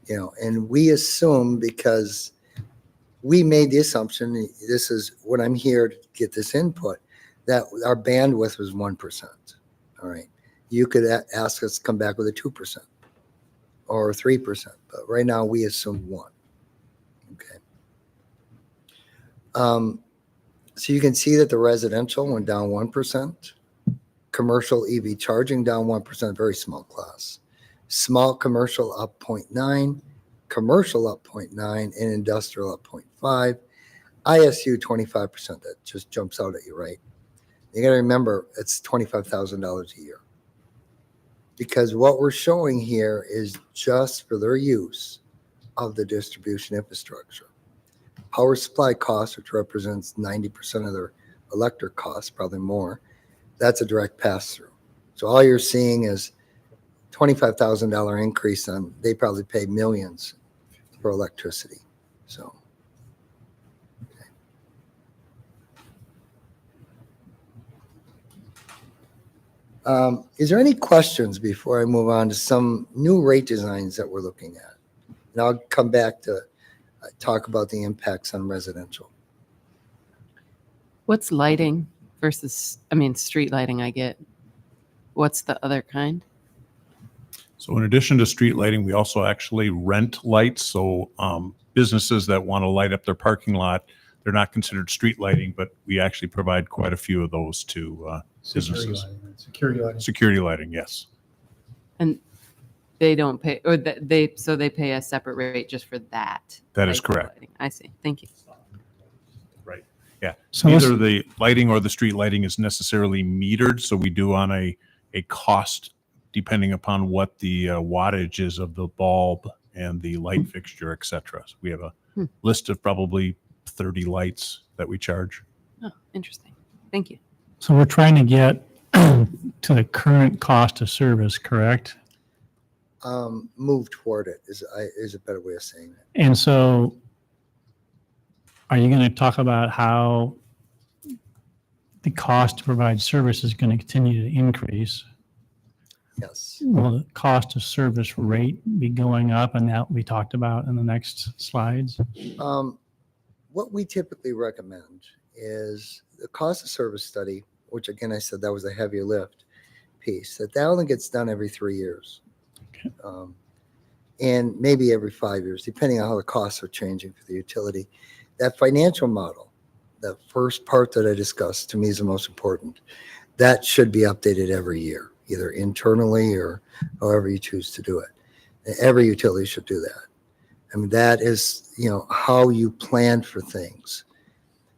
And we assume, because we made the assumption, this is what I'm here to get this input, that our bandwidth was 1%. All right. You could ask us to come back with a 2% or 3%, but right now we assume 1. Okay. So you can see that the residential went down 1%. Commercial EV charging down 1%, very small class. Small commercial up 0.9, commercial up 0.9, and industrial up 0.5. ISU 25%, that just jumps out at you, right? You got to remember, it's $25,000 a year. Because what we're showing here is just for their use of the distribution infrastructure. Power supply cost, which represents 90% of their electric costs, probably more, that's a direct pass-through. So all you're seeing is $25,000 increase on, they probably pay millions for electricity. So. Is there any questions before I move on to some new rate designs that we're looking at? And I'll come back to talk about the impacts on residential.
What's lighting versus, street lighting I get. What's the other kind?
So in addition to street lighting, we also actually rent lights. So businesses that want to light up their parking lot, they're not considered street lighting, but we actually provide quite a few of those to businesses.
Security lighting.
Security lighting, yes.
And they don't pay, or they pay a separate rate just for that.
That is
type of
correct.
lighting. I see. Thank you.
Right. Yeah.
So
Neither the lighting or the street lighting is necessarily metered, so we do on a cost depending upon what the wattage is of the bulb and the light fixture, et cetera. So we have a list of probably 30 lights that we charge.
Oh, interesting. Thank you.
So we're trying to get to the current cost of service, correct?
Move toward it is a better way of saying it.
And so are you going to talk about how the cost to provide service is going to continue to increase?
Yes.
Will the cost of service rate be going up, and that we talked about in the next slides?
What we typically recommend is the cost of service study, which again, I said that was a heavier lift piece, that only gets done every 3 years.
Okay.
And maybe every 5 years, depending on how the costs are changing for the utility. That financial model, the first part that I discussed, to me is the most important. That should be updated every year, either internally or however you choose to do it. Every utility should do that. I mean, that is, how you plan for things,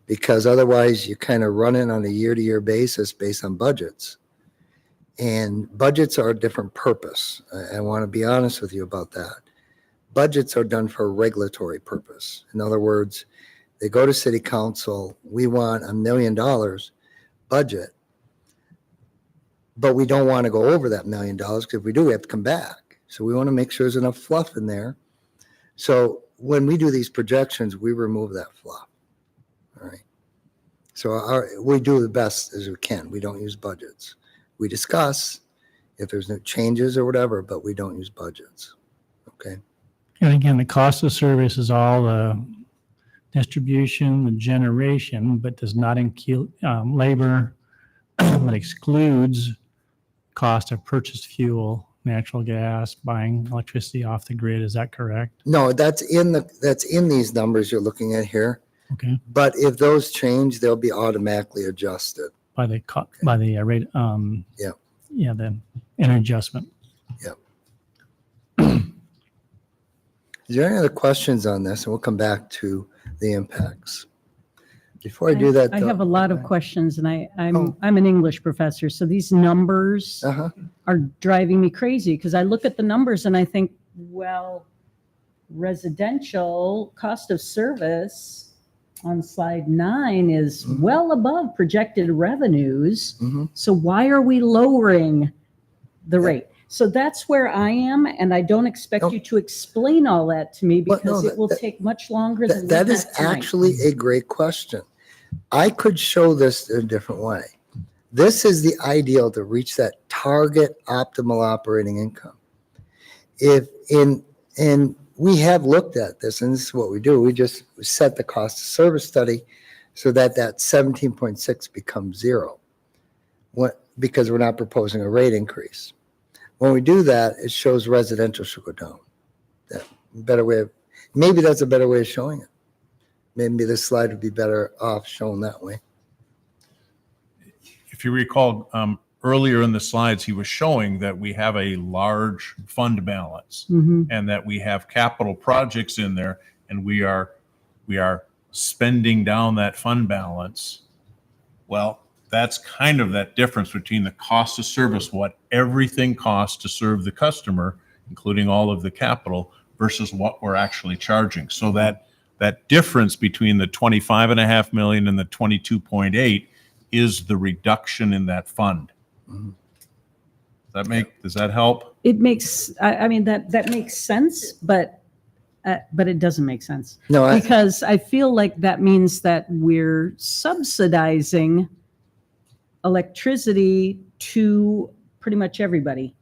because otherwise you kind of run it on a year-to-year basis based on budgets. And budgets are a different purpose. I want to be honest with you about that. Budgets are done for a regulatory purpose. In other words, they go to city council, we want $1 million budget, but we don't want to go over that $1 million, because if we do, we have to come back. So we want to make sure there's enough fluff in there. So when we do these projections, we remove that fluff. All right. So we do the best as we can. We don't use budgets. We discuss if there's no changes or whatever, but we don't use budgets. Okay.
And again, the cost of service is all the distribution, the generation, but does not include labor, but excludes cost of purchased fuel, natural gas, buying electricity off the grid. Is that correct?
No, that's in these numbers you're looking at here.
Okay.
But if those change, they'll be automatically adjusted.
By the rate.
Yeah.
Yeah. The energy adjustment.
Is there any other questions on this? And we'll come back to the impacts. Before I do that,
I have a lot of questions, and I'm
Oh.
an English professor, so these numbers
Uh-huh.
are driving me crazy, because I look at the numbers and I think, well, residential cost of service on slide 9 is well above projected revenues.
Mhm.
So why are we lowering the rate? So that's where I am, and I don't expect
No.
you to explain all that to me,
Well, no,
because it will
that-
take much longer than
That
we
is
have tonight.
actually a great question. I could show this in a different way. This is the ideal to reach that target optimal operating income. And we have looked at this, and this is what we do. We just set the cost of service study so that 17.6 becomes zero. Because we're not proposing a rate increase. When we do that, it shows residential should go down. Maybe that's a better way of showing it. Maybe this slide would be better off shown that way.
If you recall, earlier in the slides, he was showing that we have a large fund balance
Mhm.
and that we have capital projects in there, and we are spending down that fund balance. Well, that's kind of that difference between the cost of service, what everything costs to serve the customer, including all of the capital, versus what we're actually charging. So that difference between the 25.5 million and the 22.8 is the reduction in that fund. Does that help?
It makes, I mean, that makes sense, but it doesn't make sense.
No,
Because I feel like that means that we're subsidizing electricity to pretty much everybody.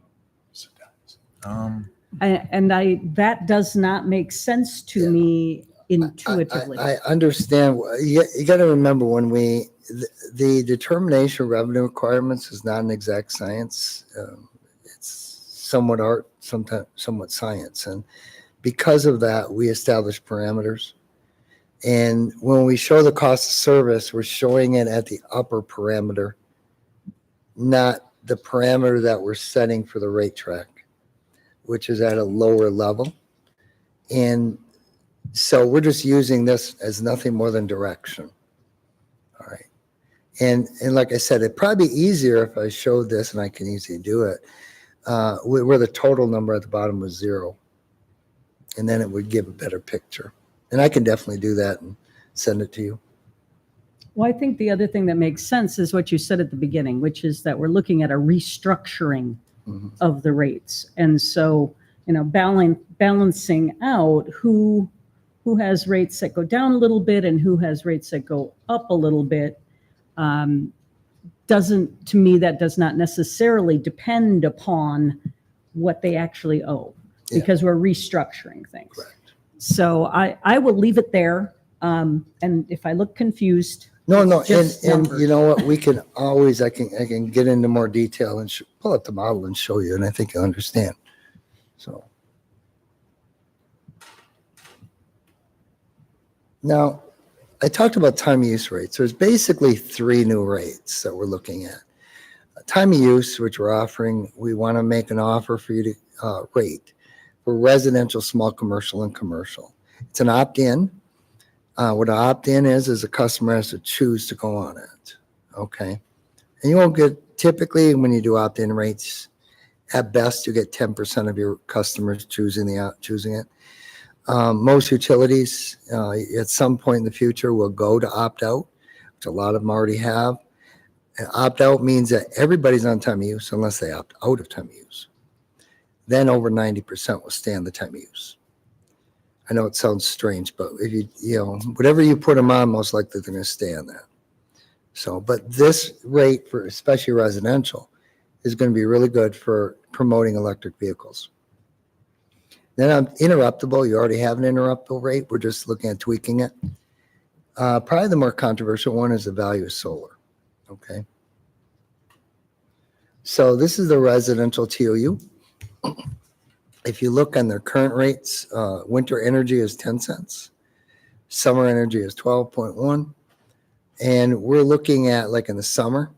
That does not make sense to me intuitively.
I understand. You got to remember when the determination of revenue requirements is not an exact science. It's somewhat art, somewhat science. And because of that, we establish parameters. And when we show the cost of service, we're showing it at the upper parameter, not the parameter that we're setting for the rate track, which is at a lower level. And so we're just using this as nothing more than direction. All right. And like I said, it'd probably be easier if I showed this, and I can easily do it, where the total number at the bottom was 0. And then it would give a better picture. And I can definitely do that and send it to you.
Well, I think the other thing that makes sense is what you said at the beginning, which is that we're looking at a restructuring
Mhm.
of the rates. And so, balancing out who has rates that go down a little bit and who has rates that go up a little bit, to me, that does not necessarily depend upon what they actually owe,
Yeah.
because we're restructuring things.
Correct.
So I will leave it there. And if I look confused,
No,
it's just
and
numbers.
you know what? We can always, I can get into more detail and pull up the model and show you, and I think you'll understand. So. Now, I talked about time of use rates. There's basically 3 new rates that we're looking at. Time of use, which we're offering, we want to make an offer for you to rate for residential, small commercial, and commercial. It's an opt-in. What an opt-in is a customer has to choose to go on it. Okay. And you won't get, typically when you do opt-in rates, at best you get 10% of your customers choosing it. Most utilities at some point in the future will go to opt-out, which a lot of them already have. And opt-out means that everybody's on time of use unless they opt out of time of use. Then over 90% will stay on the time of use. I know it sounds strange, but if whatever you put them on, most likely they're going to stay on that. So, but this rate for especially residential is going to be really good for promoting electric vehicles. Then interruptible, you already have an interruptible rate. We're just looking at tweaking it. Probably the more controversial one is the value of solar. Okay. So this is the residential TOU. If you look on their current rates, winter energy is 10 cents. Summer energy is 12.1. And we're looking at, like in the summer,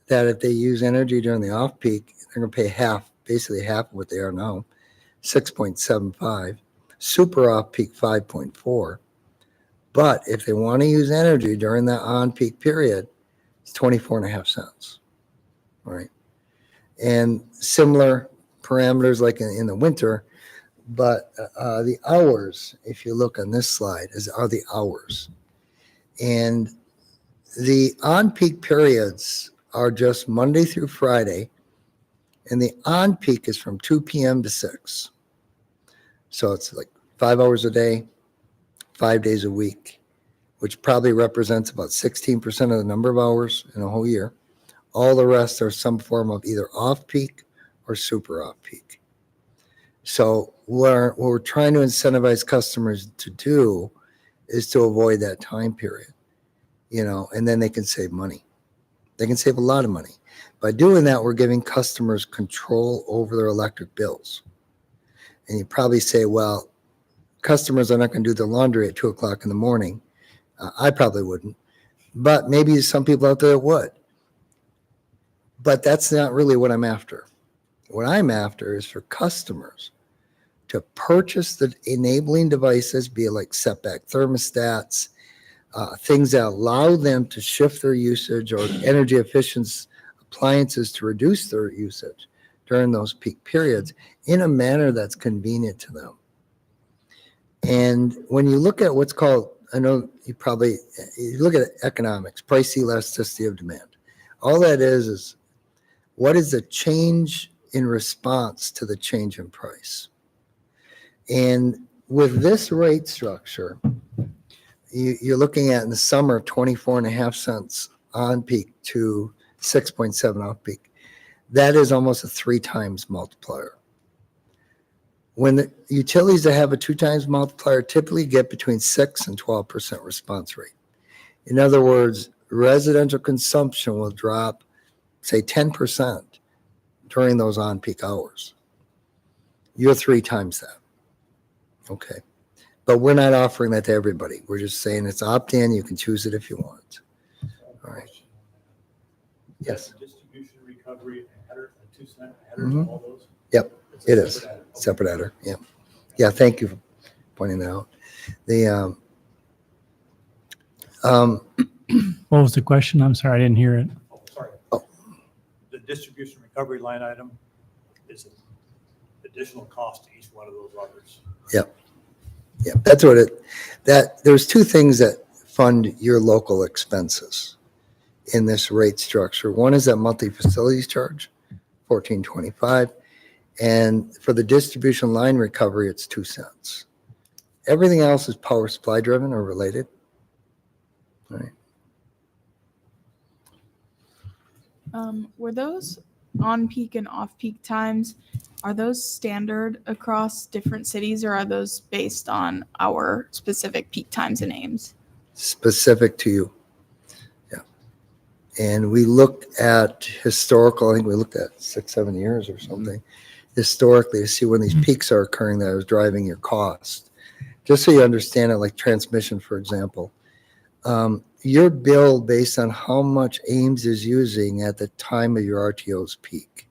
that if they use energy during the off-peak, they're going to pay half, basically half of what they are now, 6.75. Super off-peak, 5.4. But if they want to use energy during that on-peak period, it's 24.5 cents. All right. And similar parameters like in the winter, but the hours, if you look on this slide, are the hours. And the on-peak periods are just Monday through Friday, and the on-peak is from 2 p.m. to 6. So it's like 5 hours a day, 5 days a week, which probably represents about 16% of the number of hours in a whole year. All the rest are some form of either off-peak or super off-peak. So what we're trying to incentivize customers to do is to avoid that time period, and then they can save money. They can save a lot of money. By doing that, we're giving customers control over their electric bills. And you probably say, well, customers are not going to do their laundry at 2 o'clock in the morning. I probably wouldn't, but maybe some people out there would. But that's not really what I'm after. What I'm after is for customers to purchase the enabling devices, be it like setback thermostats, things that allow them to shift their usage, or energy efficient appliances to reduce their usage during those peak periods in a manner that's convenient to them. And when you look at what's called, I know you look at economics, price elasticity of demand. All that is what is the change in response to the change in price? And with this rate structure, you're looking at in the summer 24.5 cents on peak to 6.7 off peak. That is almost a 3 times multiplier. When the utilities that have a 2 times multiplier typically get between 6 and 12% response rate. In other words, residential consumption will drop, say 10% during those on peak hours. You're 3 times that. Okay. But we're not offering that to everybody. We're just saying it's opt-in. You can choose it if you want. All right. Yes.
Distribution, recovery, and header, 2 cent
Mhm.
all those?
Yep,
It's a
it is.
separate header. Okay.
Separate header. Yeah. Yeah. Thank you for pointing that out. The,
What was the question? I'm sorry, I didn't hear it.
Oh, sorry.
Oh.
The distribution recovery line item is an additional cost to each one of those others.
yeah, that's what there's two things that fund your local expenses in this rate structure. One is that monthly facilities charge, $14.25. And for the distribution line recovery, it's 2 cents. Everything else is power supply driven or related. All right.
Were those on-peak and off-peak times, are those standard across different cities, or are those based on our specific peak times in Ames?
Specific to you. Yeah. And we looked at historical, I think we looked at 6-7 years or something, historically to see when these peaks are occurring that was driving your cost. Just so you understand it, like transmission, for example. Your bill based on how much Ames is using at the time of your RTO's peak.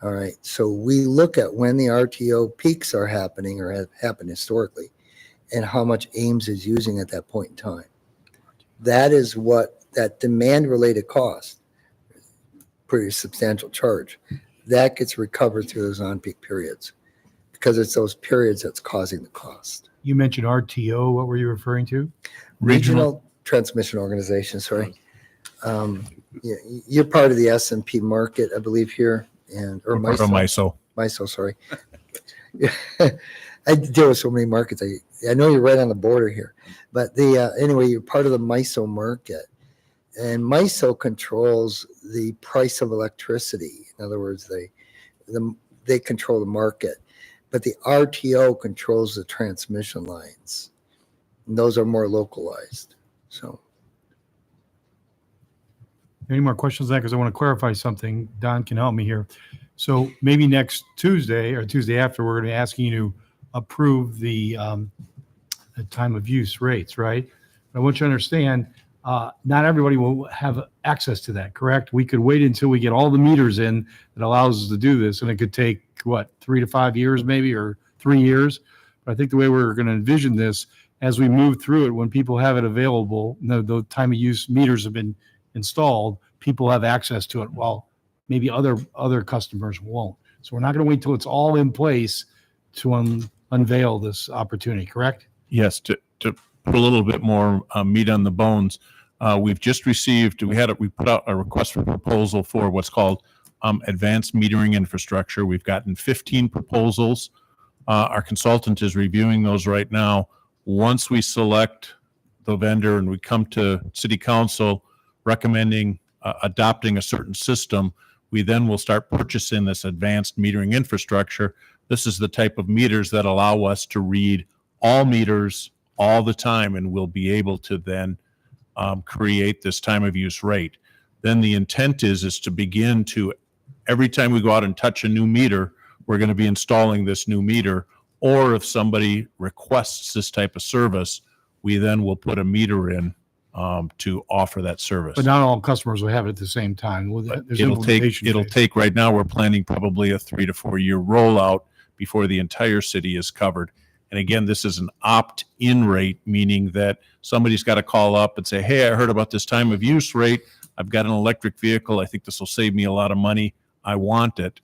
All right. So we look at when the RTO peaks are happening or have happened historically and how much Ames is using at that point in time. That is what that demand related cost, pretty substantial charge, that gets recovered through those on-peak periods because it's those periods that's causing the cost.
You mentioned RTO. What were you referring to?
Regional Transmission Organization, sorry. You're part of the S&P market, I believe, here, and or
We're part of
MISO.
MISO.
MISO, sorry. I deal with so many markets. I know you're right on the border here, but anyway, you're part of the MISO market, and MISO controls the price of electricity. In other words, they control the market, but the RTO controls the transmission lines, and those are more localized. So.
Any more questions on that? Because I want to clarify something. Don can help me here. So maybe next Tuesday or Tuesday after, we're going to be asking you to approve the time of use rates, right? But I want you to understand, not everybody will have access to that, correct? We could wait until we get all the meters in that allows us to do this, and it could take, 3 to 5 years maybe, or 3 years? But I think the way we're going to envision this, as we move through it, when people have it available, the time of use meters have been installed, people have access to it, while maybe other customers won't. So we're not going to wait till it's all in place to unveil this opportunity, correct?
Yes, to put a little bit more meat on the bones, we've just received, we put out a request for proposal for what's called advanced metering infrastructure. We've gotten 15 proposals. Our consultant is reviewing those right now. Once we select the vendor and we come to city council recommending adopting a certain system, we then will start purchasing this advanced metering infrastructure. This is the type of meters that allow us to read all meters all the time, and we'll be able to then create this time of use rate. Then the intent is to begin to, every time we go out and touch a new meter, we're going to be installing this new meter. Or if somebody requests this type of service, we then will put a meter in to offer that service.
But not all customers will have it at the same time. There's implementation
It'll
phase.
take, right now, we're planning probably a 3 to 4 year rollout before the entire city is covered. And again, this is an opt-in rate, meaning that somebody's got to call up and say, hey, I heard about this time of use rate. I've got an electric vehicle. I think this will save me a lot of money. I want it.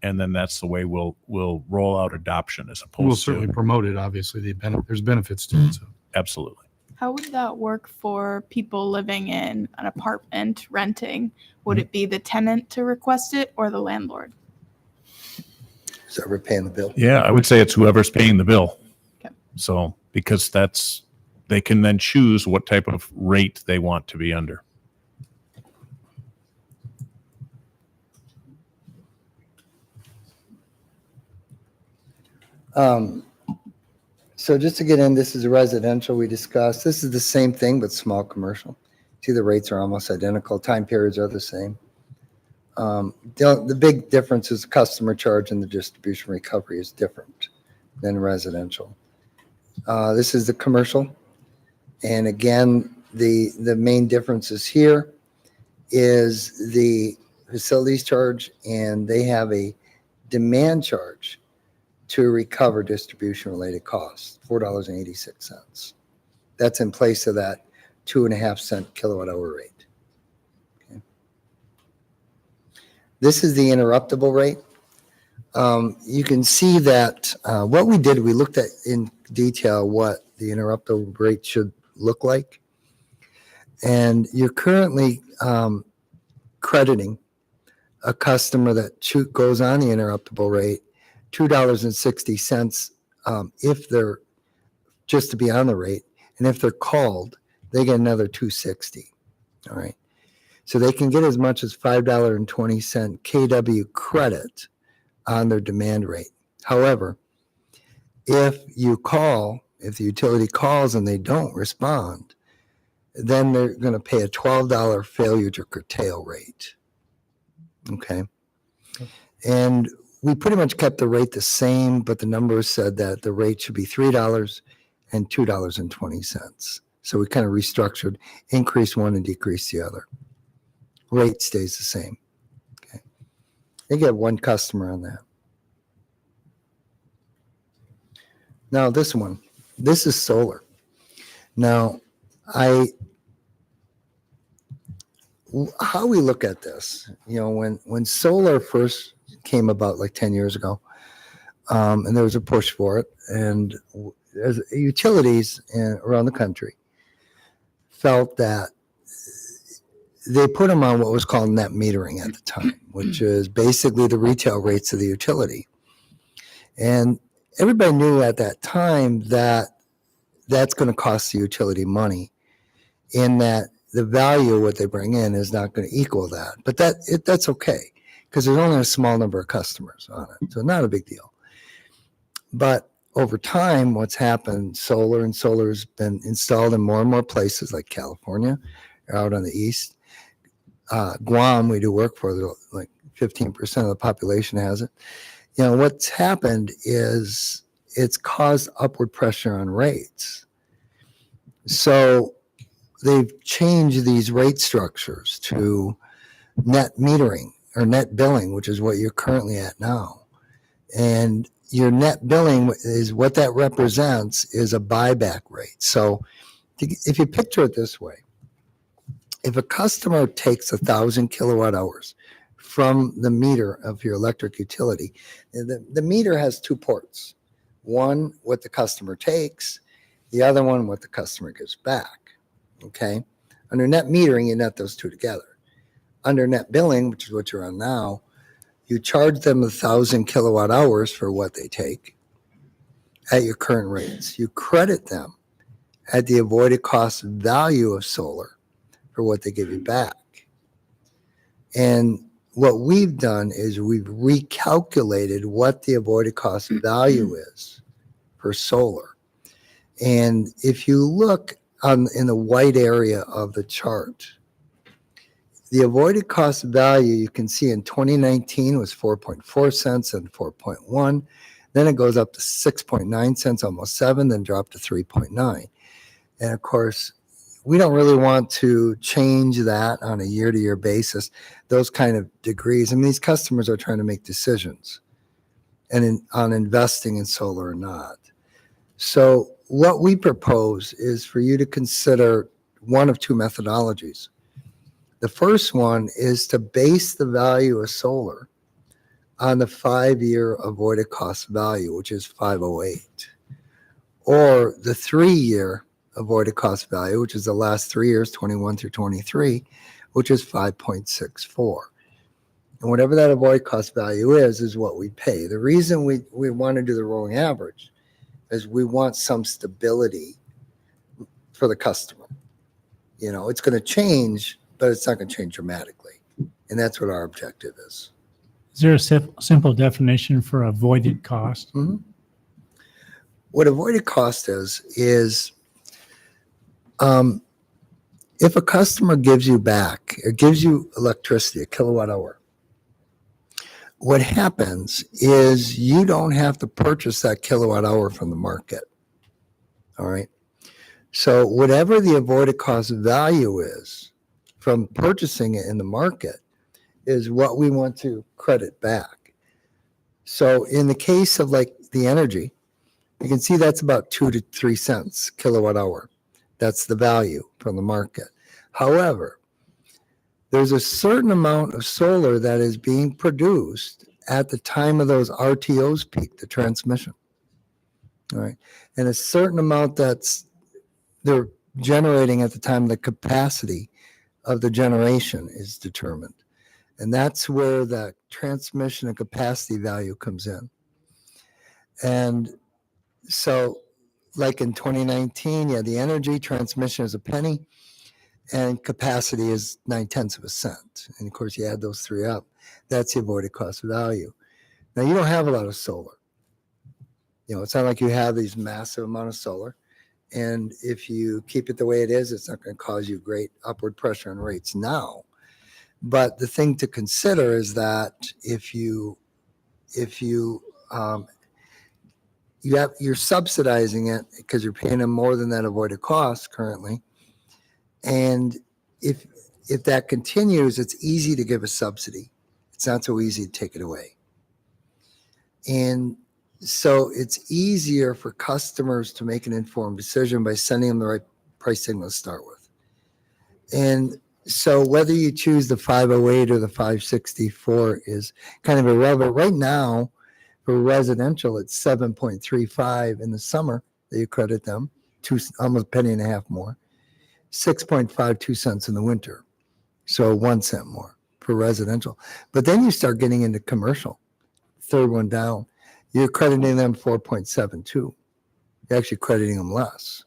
And then that's the way we'll roll out adoption as
We'll
opposed
certainly
to.
promote it, obviously. There's benefits to it. So.
Absolutely.
How would that work for people living in an apartment renting? Would it be the tenant to request it or the landlord?
So we're paying the bill.
Yeah, I would say it's whoever's paying the bill.
Okay.
So, because they can then choose what type of rate they want to be under.
So just to get in, this is a residential we discussed. This is the same thing, but small commercial. See, the rates are almost identical. Time periods are the same. The big difference is the customer charge and the distribution recovery is different than residential. This is the commercial. And again, the main differences here is the facilities charge, and they have a demand charge to recover distribution related costs, $4.86. That's in place of that 2.5 cent kilowatt hour rate. Okay. This is the interruptible rate. You can see that what we did, we looked at in detail what the interruptible rate should look like. And you're currently crediting a customer that goes on the interruptible rate $2.60 if they're just to be on the rate. And if they're called, they get another $2.60. All right. So they can get as much as $5.20 kW credit on their demand rate. However, if the utility calls and they don't respond, then they're going to pay a $12 failure to curtail rate. Okay. And we pretty much kept the rate the same, but the numbers said that the rate should be $3 and $2.20. So we kind of restructured, increased one and decreased the other. Rate stays the same. Okay. They get one customer on that. Now this one, this is solar. Now, how we look at this, when solar first came about like 10 years ago, and there was a push for it, and utilities around the country felt that they put them on what was called net metering at the time, which is basically the retail rates of the utility. And everybody knew at that time that that's going to cost the utility money, in that the value of what they bring in is not going to equal that. But that's okay, because there's only a small number of customers on it, so not a big deal. But over time, what's happened, solar's been installed in more and more places like California, out on the east. Guam, we do work for, like 15% of the population has it. What's happened is it's caused upward pressure on rates. So they've changed these rate structures to net metering or net billing, which is what you're currently at now. And your net billing is what that represents is a buyback rate. So if you picture it this way, if a customer takes 1,000 kilowatt hours from the meter of your electric utility, the meter has two ports. One, what the customer takes, the other one, what the customer gives back. Okay. Under net metering, you net those two together. Under net billing, which is what you're on now, you charge them 1,000 kilowatt hours for what they take at your current rates. You credit them at the avoided cost value of solar for what they give you back. And what we've done is we've recalculated what the avoided cost value is for solar. And if you look in the white area of the chart, the avoided cost value you can see in 2019 was 4.4 cents and 4.1. Then it goes up to 6.9 cents, almost 7, then dropped to 3.9. And of course, we don't really want to change that on a year-to-year basis, those kind of degrees. I mean, these customers are trying to make decisions on investing in solar or not. So what we propose is for you to consider one of two methodologies. The first one is to base the value of solar on the 5-year avoided cost value, which is 508, or the 3-year avoided cost value, which is the last 3 years, 21 through 23, which is 5.64. And whatever that avoided cost value is what we pay. The reason we want to do the rolling average is we want some stability for the customer. It's going to change, but it's not going to change dramatically. And that's what our objective is.
Is there a simple definition for avoided cost?
Mm-hmm. What avoided cost is if a customer gives you back or gives you electricity, a kilowatt hour, what happens is you don't have to purchase that kilowatt hour from the market. All right. So whatever the avoided cost value is from purchasing it in the market is what we want to credit back. So in the case of like the energy, you can see that's about 2 to 3 cents kilowatt hour. That's the value from the market. However, there's a certain amount of solar that is being produced at the time of those RTOs peak, the transmission. All right. And a certain amount that's they're generating at the time the capacity of the generation is determined. And that's where the transmission and capacity value comes in. And so like in 2019, yeah, the energy transmission is a penny and capacity is 9/10 of a cent. And of course, you add those three up. That's the avoided cost value. Now, you don't have a lot of solar. You know, it's not like you have these massive amount of solar. And if you keep it the way it is, it's not going to cause you great upward pressure on rates now. But the thing to consider is that if you're subsidizing it because you're paying them more than that avoided cost currently, and if that continues, it's easy to give a subsidy. It's not so easy to take it away. And so it's easier for customers to make an informed decision by sending them the right price signal to start with. And so whether you choose the 508 or the 564 is kind of irrelevant. Right now, for residential, it's 7.35 in the summer that you credit them, almost a penny and a half more, 6.52 cents in the winter. So 1 cent more for residential. But then you start getting into commercial, third one down. You're crediting them 4.72. You're actually crediting them less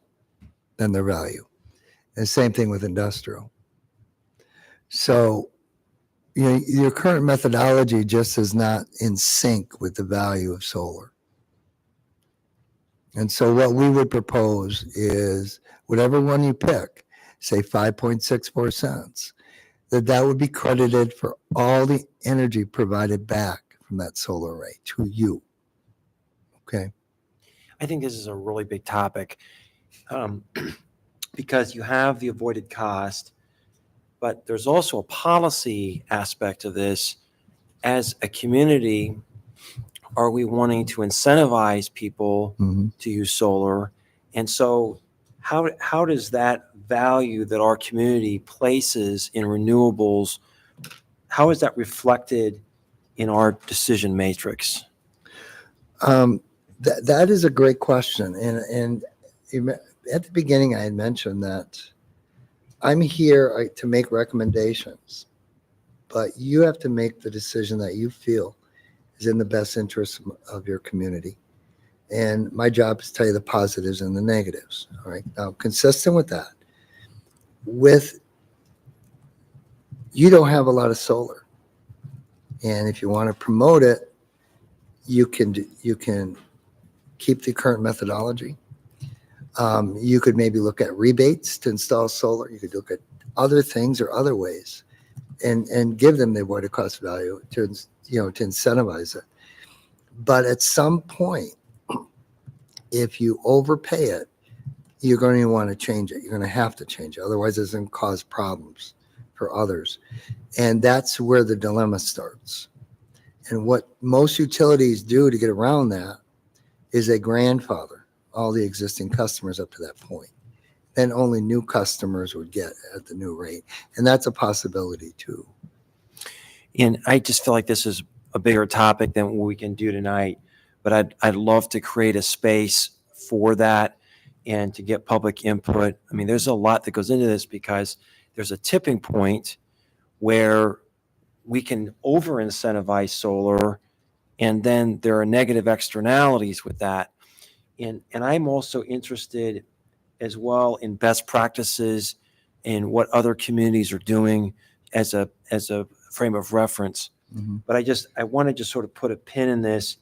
than their value. And same thing with industrial. So you know, your current methodology just is not in sync with the value of solar. And so what we would propose is whatever one you pick, say 5.64 cents, that would be credited for all the energy provided back from that solar array to you. Okay.
I think this is a really big topic because you have the avoided cost, but there's also a policy aspect of this. As a community, are we wanting to incentivize people to use solar? And so how does that value that our community places in renewables, how is that reflected in our decision matrix?
That is a great question. And at the beginning, I had mentioned that I'm here to make recommendations, but you have to make the decision that you feel is in the best interest of your community. And my job is to tell you the positives and the negatives. All right. Now, consistent with that, you don't have a lot of solar. And if you want to promote it, you can keep the current methodology. You could maybe look at rebates to install solar. You could look at other things or other ways and give them the avoided cost value to incentivize it. But at some point, if you overpay it, you're going to want to change it. You're going to have to change it. Otherwise, it's going to cause problems for others. And that's where the dilemma starts. And what most utilities do to get around that is they grandfather all the existing customers up to that point. Then only new customers would get at the new rate. And that's a possibility too.
And I just feel like this is a bigger topic than what we can do tonight, but I'd love to create a space for that and to get public input. I mean, there's a lot that goes into this because there's a tipping point where we can over incentivize solar, and then there are negative externalities with that. And I'm also interested as well in best practices and what other communities are doing as a frame of reference. But I want to just sort of put a pin in this,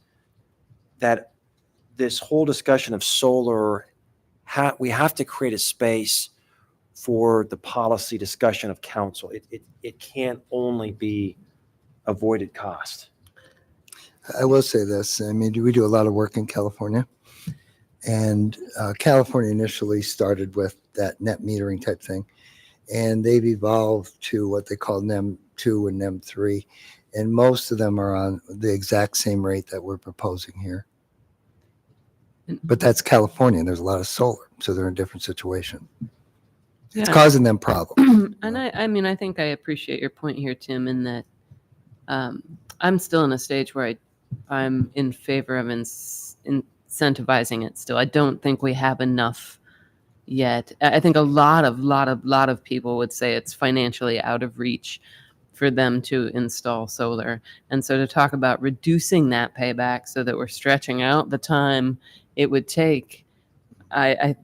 that this whole discussion of solar, we have to create a space for the policy discussion of council. It can't only be avoided cost.
I will say this. I mean, we do a lot of work in California. And California initially started with that net metering type thing. And they've evolved to what they call NEM 2 and NEM 3. And most of them are on the exact same rate that we're proposing here. But that's California, and there's a lot of solar, so they're in a different situation. It's
Yeah.
causing them problems.
And I mean, I think I appreciate your point here, Tim, in that I'm still in a stage where I'm in favor of incentivizing it still. I don't think we have enough yet. I think a lot of people would say it's financially out of reach for them to install solar. And so to talk about reducing that payback so that we're stretching out the time it would take, I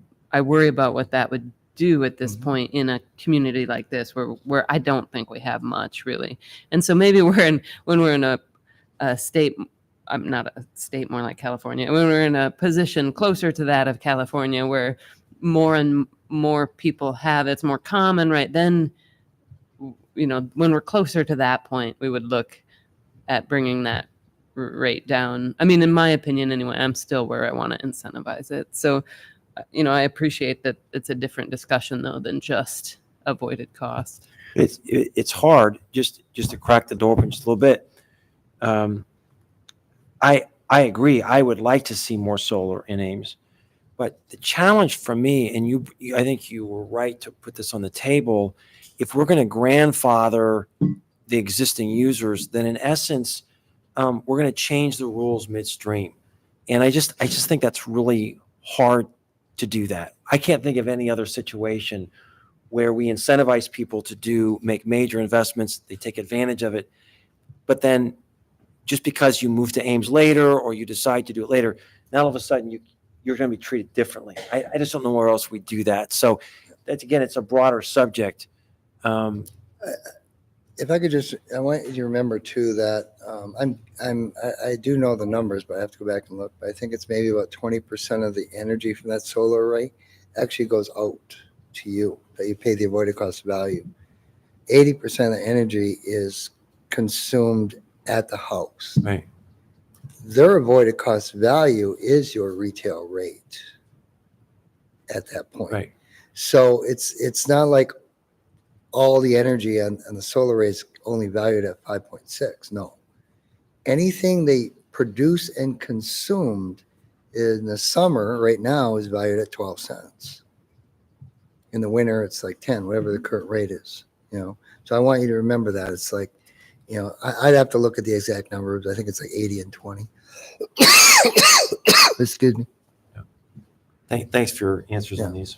worry about what that would do at this point in a community like this where I don't think we have much really. And so maybe when we're in a state, I'm not a state, more like California, when we're in a position closer to that of California where more and more people have, it's more common, right? Then, when we're closer to that point, we would look at bringing that rate down. I mean, in my opinion, anyway, I'm still where I want to incentivize it. So, I appreciate that it's a different discussion though than just avoided cost.
It's hard just to crack the door open just a little bit. I agree. I would like to see more solar in Ames, but the challenge for me, and I think you were right to put this on the table. If we're going to grandfather the existing users, then in essence, we're going to change the rules midstream, and I just think that's really hard to do that. I can't think of any other situation where we incentivize people to make major investments, they take advantage of it, but then just because you move to Ames later or you decide to do it later, now all of a sudden you're going to be treated differently. I just don't know where else we do that. So that's, again, it's a broader subject.
If I could I want you to remember too that I do know the numbers, but I have to go back and look. But I think it's maybe about 20% of the energy from that solar array actually goes out to you, that you pay the avoided cost value. 80% of the energy is consumed at the house.
Right.
Their avoided cost value is your retail rate at that point.
Right.
So it's not like all the energy on the solar array is only valued at 5.6. No. Anything they produce and consumed in the summer right now is valued at 12 cents. In the winter, it's like 10, whatever the current rate is, So I want you to remember that. It's like, I'd have to look at the exact numbers. I think it's like 80 and 20. Excuse me.
Thanks for your answers on these.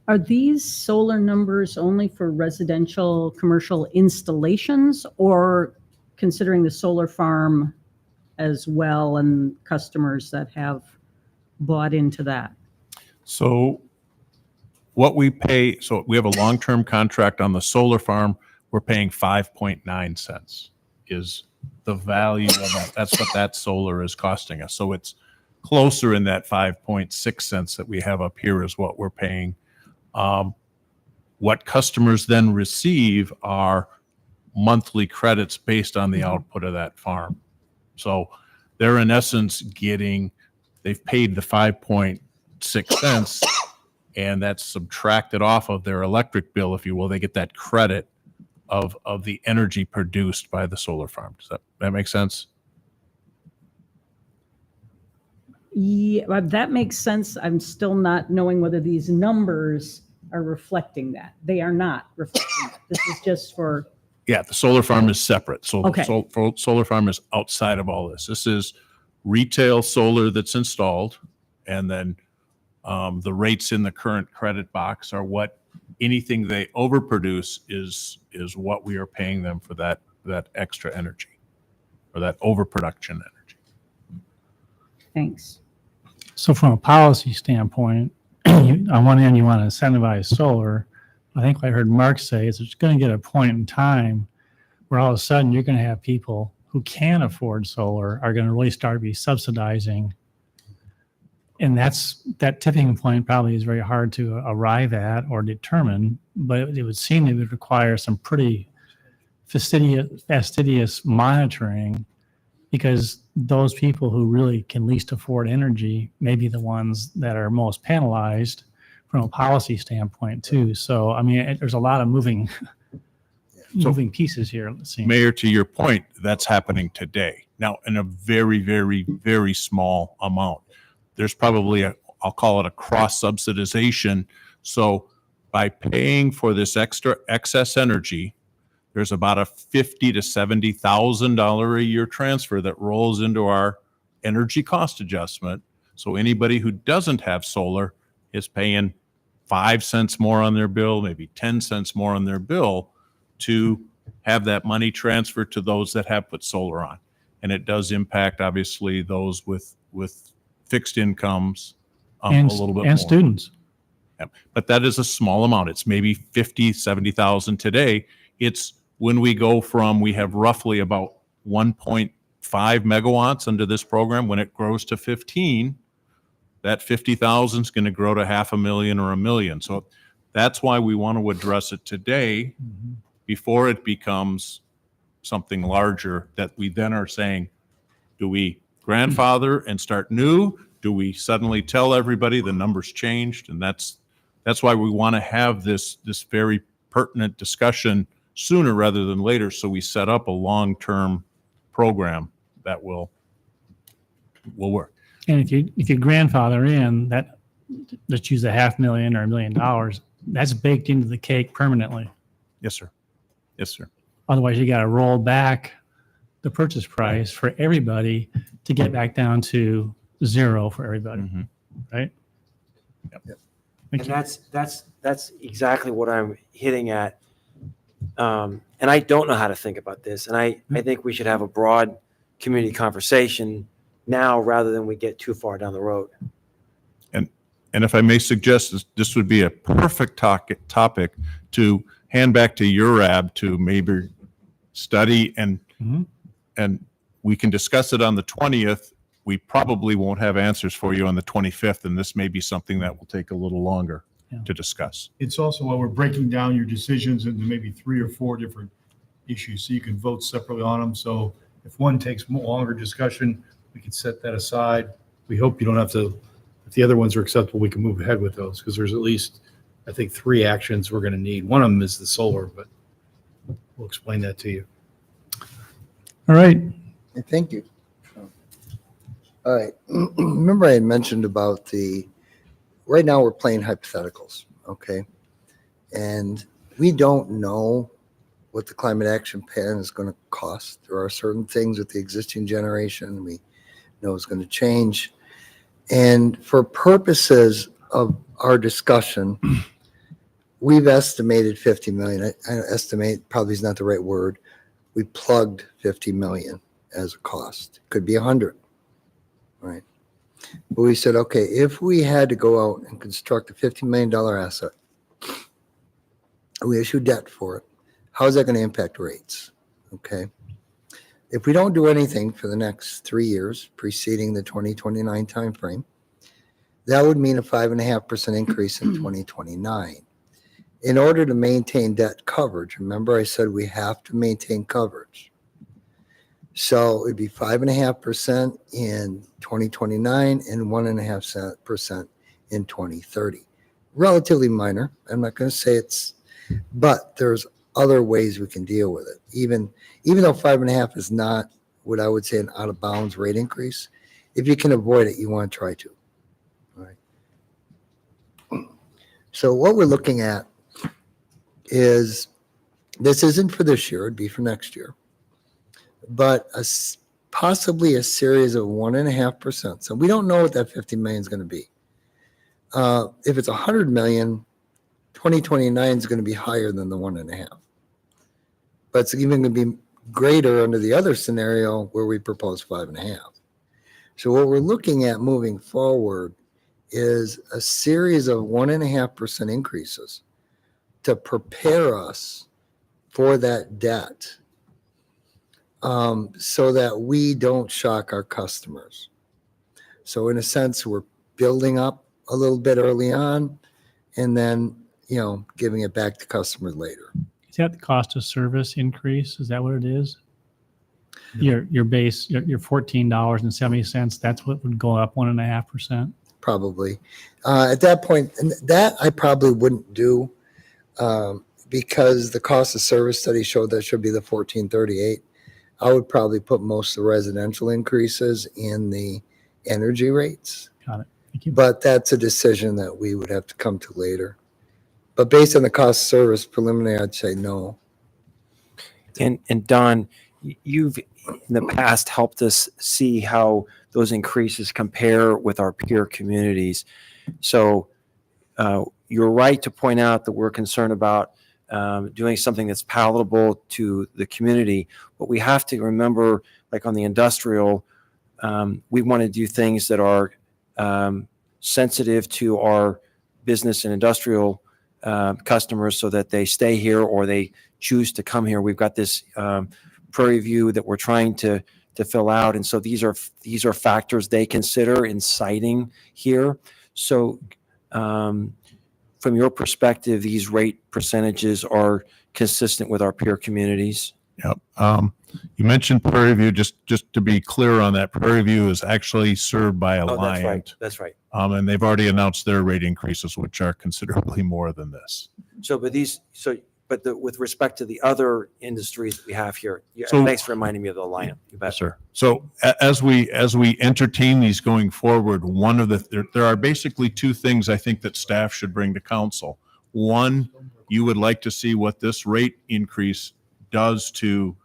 Are these solar numbers only for residential, commercial installations, or considering the solar farm as well and customers that have bought into that?
So what we pay, so we have a long-term contract on the solar farm. We're paying 5.9 cents is the value of that. That's what that solar is costing us. So it's closer in that 5.6 cents that we have up here is what we're paying. What customers then receive are monthly credits based on the output of that farm. So they're in essence they've paid the 5.6 cents and that's subtracted off of their electric bill, if you will. They get that credit of the energy produced by the solar farm. Does that make sense?
Yeah, that makes sense. I'm still not knowing whether these numbers are reflecting that. They are not reflecting that. This is just for...
Yeah, the solar farm is separate. So
Okay.
the solar farm is outside of all this. This is retail solar that's installed, and then the rates in the current credit box are what anything they overproduce is what we are paying them for that extra energy or that overproduction energy.
Thanks.
So from a policy standpoint, on one hand, you want to incentivize solar. I think what I heard Mark say is it's going to get a point in time where all of a sudden you're going to have people who can afford solar are going to really start to be subsidizing. And that tipping point probably is very hard to arrive at or determine, but it would seem it would require some pretty fastidious monitoring, because those people who really can least afford energy may be the ones that are most penalized from a policy standpoint too. So, I mean, there's a lot of moving pieces here, it seems.
Mayor, to your point, that's happening today. Now, in a very, very, very small amount. There's probably I'll call it a cross subsidization. So by paying for this extra excess energy, there's about a $50,000 to $70,000 a year transfer that rolls into our energy cost adjustment. So anybody who doesn't have solar is paying 5 cents more on their bill, maybe 10 cents more on their bill to have that money transferred to those that have put solar on. And it does impact, obviously, those with fixed incomes a little bit more.
And students.
Yeah. But that is a small amount. It's maybe 50, 70,000 today. It's when we go from, we have roughly about 1.5 megawatts under this program. When it grows to 15, that 50,000 is going to grow to 500,000 or 1 million. So that's why we want to address it today before it becomes something larger that we then are saying, do we grandfather and start new? Do we suddenly tell everybody the numbers changed? And that's why we want to have this very pertinent discussion sooner rather than later, so we set up a long-term program that will work.
And if you grandfather in that, let's use $500,000 or $1 million, that's baked into the cake permanently.
Yes, sir. Yes, sir.
Otherwise, you got to roll back the purchase price for everybody to get back down to zero for everybody,
Mhm.
right?
And
Thank you.
that's exactly what I'm hitting at. And I don't know how to think about this. And I think we should have a broad community conversation now rather than we get too far down the road.
And if I may suggest, this would be a perfect topic to hand back to URAB to maybe study and we can discuss it on the 20th. We probably won't have answers for you on the 25th, and this may be something that will take a little longer to discuss.
It's also while we're breaking down your decisions into maybe 3 or 4 different issues, so you can vote separately on them. So if one takes longer discussion, we can set that aside. We hope you don't have to, if the other ones are acceptable, we can move ahead with those, because there's at least, I think, 3 actions we're going to need. One of them is the solar, but we'll explain that to you.
All right.
Thank you. All right. Remember I had mentioned about right now we're playing hypotheticals, okay? And we don't know what the climate action plan is going to cost. There are certain things with the existing generation we know is going to change. And for purposes of our discussion, we've estimated 50 million. I estimate probably is not the right word. We plugged 50 million as a cost. Could be 100, right? But we said, okay, if we had to go out and construct a $50 million asset, we issue debt for it, how is that going to impact rates? Okay. If we don't do anything for the next 3 years preceding the 2029 timeframe, that would mean a 5.5% increase in 2029. In order to maintain debt coverage, remember I said we have to maintain coverage. So it'd be 5.5% in 2029 and 1.5% in 2030. Relatively minor. I'm not going to say but there's other ways we can deal with it. Even though 5.5 is not what I would say an out of bounds rate increase, if you can avoid it, you want to try to. All right. So what we're looking at is, this isn't for this year, it'd be for next year, but possibly a series of 1.5%. So we don't know what that 50 million is going to be. If it's 100 million, 2029 is going to be higher than the 1.5. But it's even going to be greater under the other scenario where we propose 5.5. So what we're looking at moving forward is a series of 1.5% increases to prepare us for that debt, so that we don't shock our customers. So in a sense, we're building up a little bit early on and then, giving it back to customers later.
Is that the cost of service increase? Is that what it is? Your base, your $14.70, that's what would go up 1.5%.
Probably. At that point, and that I probably wouldn't do because the cost of service study showed that should be the 1438. I would probably put most of the residential increases in the energy rates.
Got it. Thank you.
But that's a decision that we would have to come to later. But based on the cost of service preliminary, I'd say no.
And Don, you've in the past helped us see how those increases compare with our peer communities. So you're right to point out that we're concerned about doing something that's palatable to the community, but we have to remember, like on the industrial, we want to do things that are sensitive to our business and industrial customers so that they stay here or they choose to come here. We've got this Prairie View that we're trying to fill out. And so these are factors they consider in siting here. So from your perspective, these rate percentages are consistent with our peer communities?
Yep. You mentioned Prairie View. Just to be clear on that, Prairie View is actually served by
Oh,
Alliant.
that's right.
And they've already announced their rate increases, which are considerably more than this.
With respect to the other industries that we have here,
So-
thanks for reminding me of the Alliant. You bet.
Yes, sir. So as we entertain these going forward, there are basically two things I think that staff should bring to council. One, you would like to see what this rate increase does to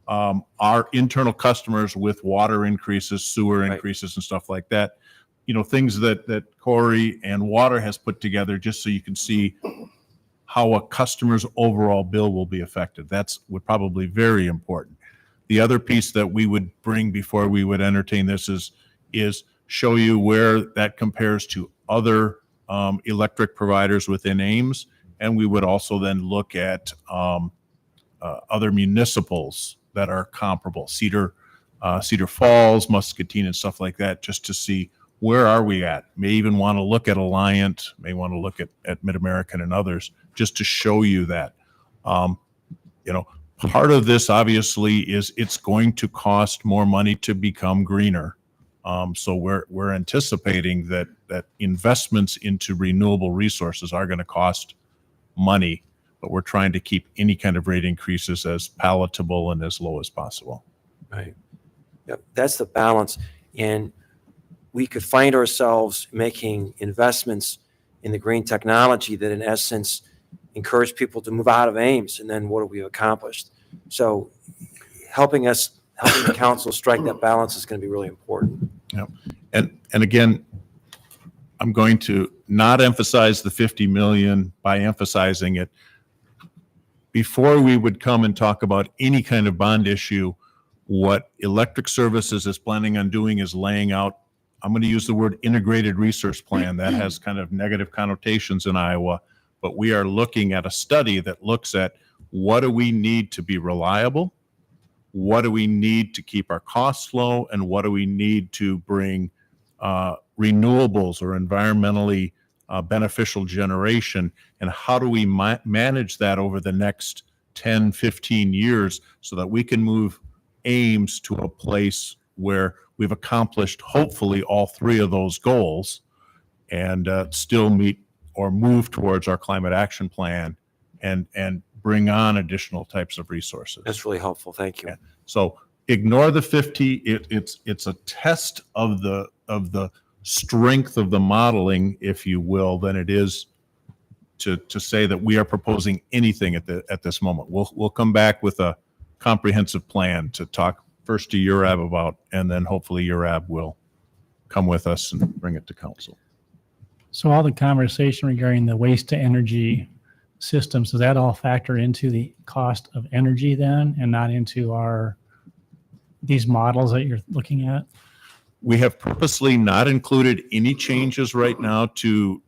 our internal customers with water increases, sewer
Right.
increases, and stuff like that. You know, things that Corey and Water has put together, just so you can see how a customer's overall bill will be affected. That's would probably very important. The other piece that we would bring before we would entertain this is show you where that compares to other electric providers within Ames, and we would also then look at other municipals that are comparable, Cedar Falls, Muscatine, and stuff like that, just to see where are we at. May even want to look at Alliant, may want to look at Mid-American and others, just to show you that. Part of this obviously is it's going to cost more money to become greener. So we're anticipating that investments into renewable resources are going to cost money, but we're trying to keep any kind of rate increases as palatable and as low as possible.
Right. Yep. That's the balance. And we could find ourselves making investments in the green technology that in essence encourage people to move out of Ames. And then what have we accomplished? So helping the council strike that balance is going to be really important.
Yep. And again, I'm going to not emphasize the 50 million by emphasizing it. Before we would come and talk about any kind of bond issue, what Electric Services is planning on doing is laying out, I'm going to use the word integrated resource plan. That has kind of negative connotations in Iowa, but we are looking at a study that looks at what do we need to be reliable, what do we need to keep our costs low, and what do we need to bring renewables or environmentally beneficial generation, and how do we manage that over the next 10, 15 years so that we can move Ames to a place where we've accomplished hopefully all three of those goals and still meet or move towards our climate action plan and bring on additional types of resources.
That's really helpful. Thank you.
Yeah. So ignore the 50. It's a test of the strength of the modeling, if you will, than it is to say that we are proposing anything at this moment. We'll come back with a comprehensive plan to talk first to URAB about, and then hopefully URAB will come with us and bring it to council.
So all the conversation regarding the waste to energy systems, does that all factor into the cost of energy then and not into these models that you're looking at?
We have purposely not included any changes right now to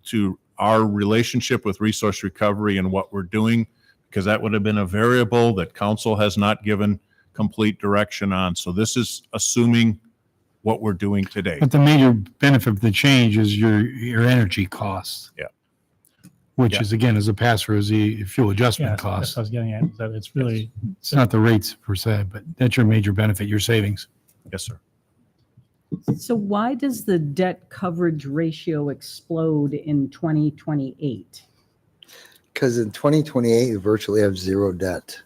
our relationship with resource recovery and what we're doing, because that would have been a variable that council has not given complete direction on. So this is assuming what we're doing today.
But the major benefit of the change is your energy costs.
which
Yeah.
is, again, is a pass-through, is the fuel
Yeah,
adjustment
that's what I
cost.
was getting at. So it's really,
It's not the rates per se, but that's your major benefit, your savings.
Yes, sir.
So why does the debt coverage ratio explode in 2028?
Because in 2028, you virtually have zero debt.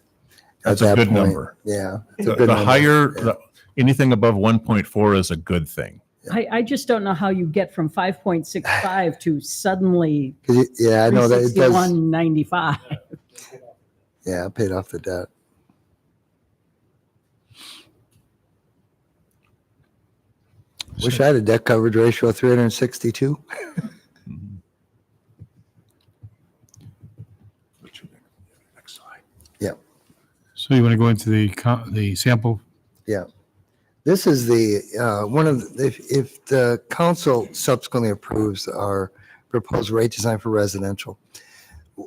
That's
At
a
that
good
point.
number.
Yeah. It's a
The
good
the
number.
higher,
Yeah.
anything above 1.4 is a good thing.
I just don't know how you get from 5.65 to suddenly
Yeah, I know that it does.
361.95.
Yeah, I paid off the debt. Wish I had a debt coverage ratio of 362.
Next slide.
So you want to go into the sample?
Yeah. This is the, one of, if the council subsequently approves our proposed rate design for residential,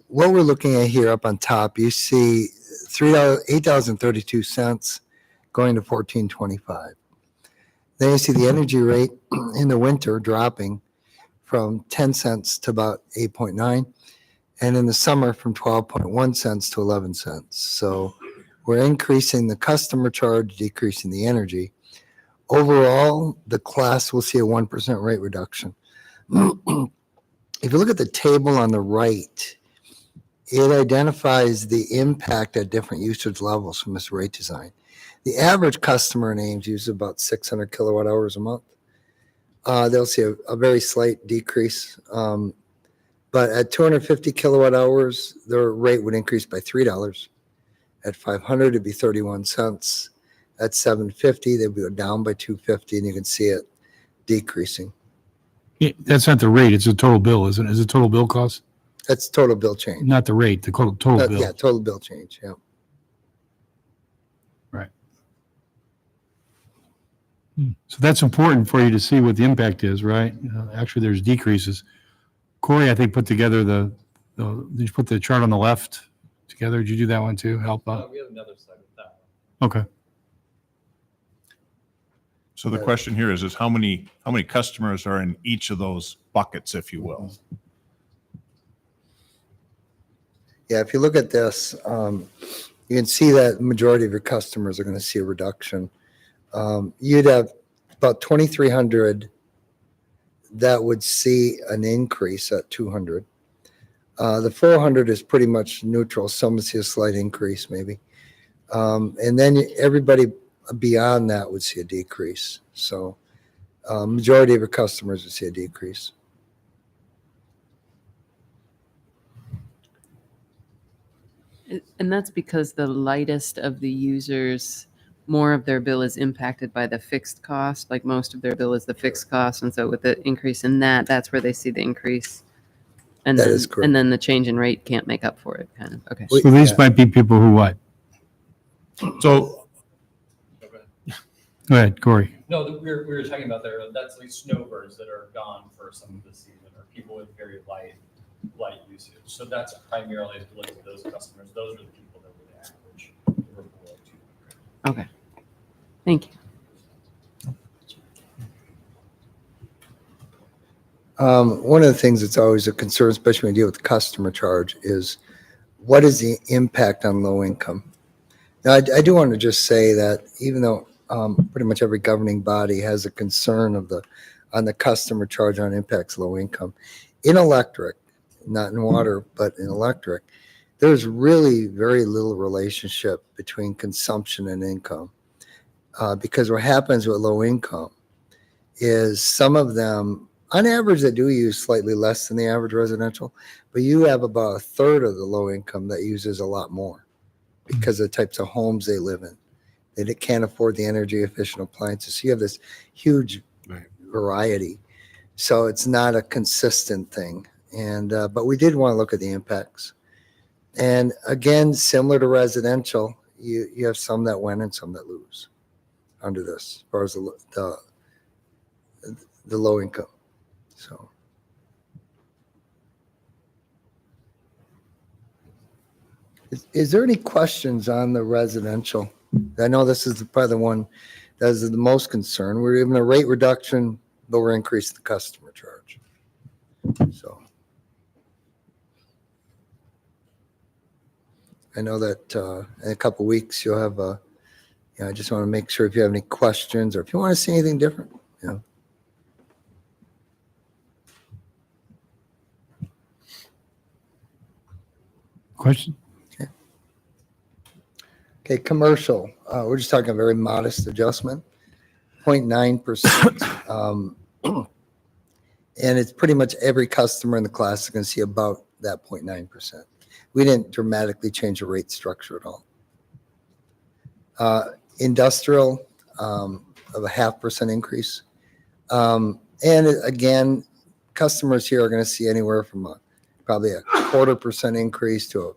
what we're looking at here up on top, you see $8.32 going to $14.25. Then you see the energy rate in the winter dropping from 10 cents to about 8.9, and in the summer from 12.1 cents to 11 cents. So we're increasing the customer charge, decreasing the energy. Overall, the class will see a 1% rate reduction. If you look at the table on the right, it identifies the impact at different usage levels from this rate design. The average customer in Ames uses about 600 kilowatt hours a month. They'll see a very slight decrease. But at 250 kilowatt hours, their rate would increase by $3. At 500, it'd be 31 cents. At 750, they'd go down by 250, and you can see it decreasing.
That's not the rate, it's a total bill, isn't it? Is it total bill cost?
That's total bill change.
Not the rate, the total bill.
Yeah, total bill change, yeah.
So that's important for you to see what the impact is, right? Actually, there's decreases. Corey, I think, put together did you put the chart on the left together? Did you do that one too? Help out?
We have another slide with that
Okay.
So the question here is how many customers are in each of those buckets, if you will?
Yeah, if you look at this, you can see that the majority of your customers are going to see a reduction. You'd have about 2,300 that would see an increase at 200. The 400 is pretty much neutral. Some would see a slight increase maybe. And then everybody beyond that would see a decrease. So majority of your customers would see a decrease.
And that's because the lightest of the users, more of their bill is impacted by the fixed cost. Like most of their bill is the fixed cost. And so with the increase in that, that's where they see the increase. And
That
then,
is correct.
and then the change in rate can't make up for it, kind of. Okay.
So these might be people who what?
So
Go ahead, Corey.
No, we were talking about there, that's like snowbirds that are gone for some of the season, or people with very light usage. So that's primarily, if you look at those customers, those are the people that would average or below 200.
Okay. Thank you.
One of the things that's always a concern, especially when you deal with the customer charge, is what is the impact on low income? Now, I do want to just say that even though pretty much every governing body has a concern on the customer charge on impacts low income, in electric, not in water, but in electric, there's really very little relationship between consumption and income. Because what happens with low income is some of them, on average, they do use slightly less than the average residential, but you have about a third of the low income that uses a lot more because of the types of homes they live in. They can't afford the energy efficient appliances. So you have this huge variety. So it's not a consistent thing. And but we did want to look at the impacts. And again, similar to residential, you have some that win and some that lose under this, as far as the low income. So. Is there any questions on the residential? I know this is probably the one that is the most concern. We're giving a rate reduction, but we're increasing the customer charge. So. I know that in a couple weeks you'll have I just want to make sure if you have any questions or if you want to see anything different,
Question?
Okay, commercial. We're just talking a very modest adjustment, 0.9%. And it's pretty much every customer in the class is going to see about that 0.9%. We didn't dramatically change the rate structure at all. Industrial, of a 0.5% increase. And again, customers here are going to see anywhere from probably a 0.25% increase to a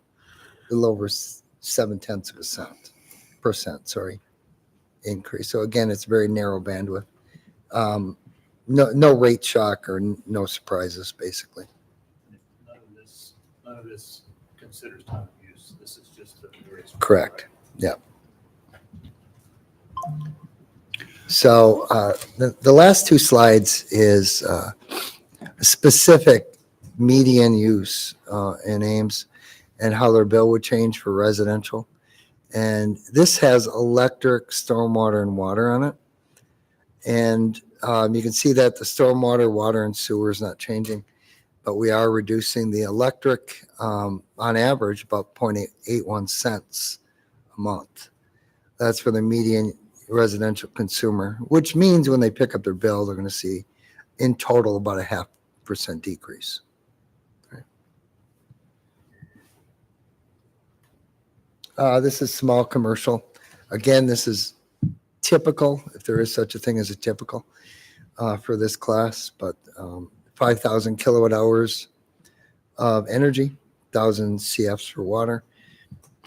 little over 0.7% increase. So again, it's very narrow bandwidth. No rate shock or no surprises, basically.
None of this considers time of use. This is just a very.
Correct. Yeah. So the last two slides is specific median use in Ames and how their bill would change for residential. And this has electric, stormwater, and water on it. And you can see that the stormwater, water, and sewer is not changing, but we are reducing the electric on average about 0.81 cents a month. That's for the median residential consumer, which means when they pick up their bill, they're going to see in total about a 0.5% decrease. This is small commercial. Again, this is typical, if there is such a thing as a typical for this class, but 5,000 kilowatt hours of energy, 1,000 CFs for water,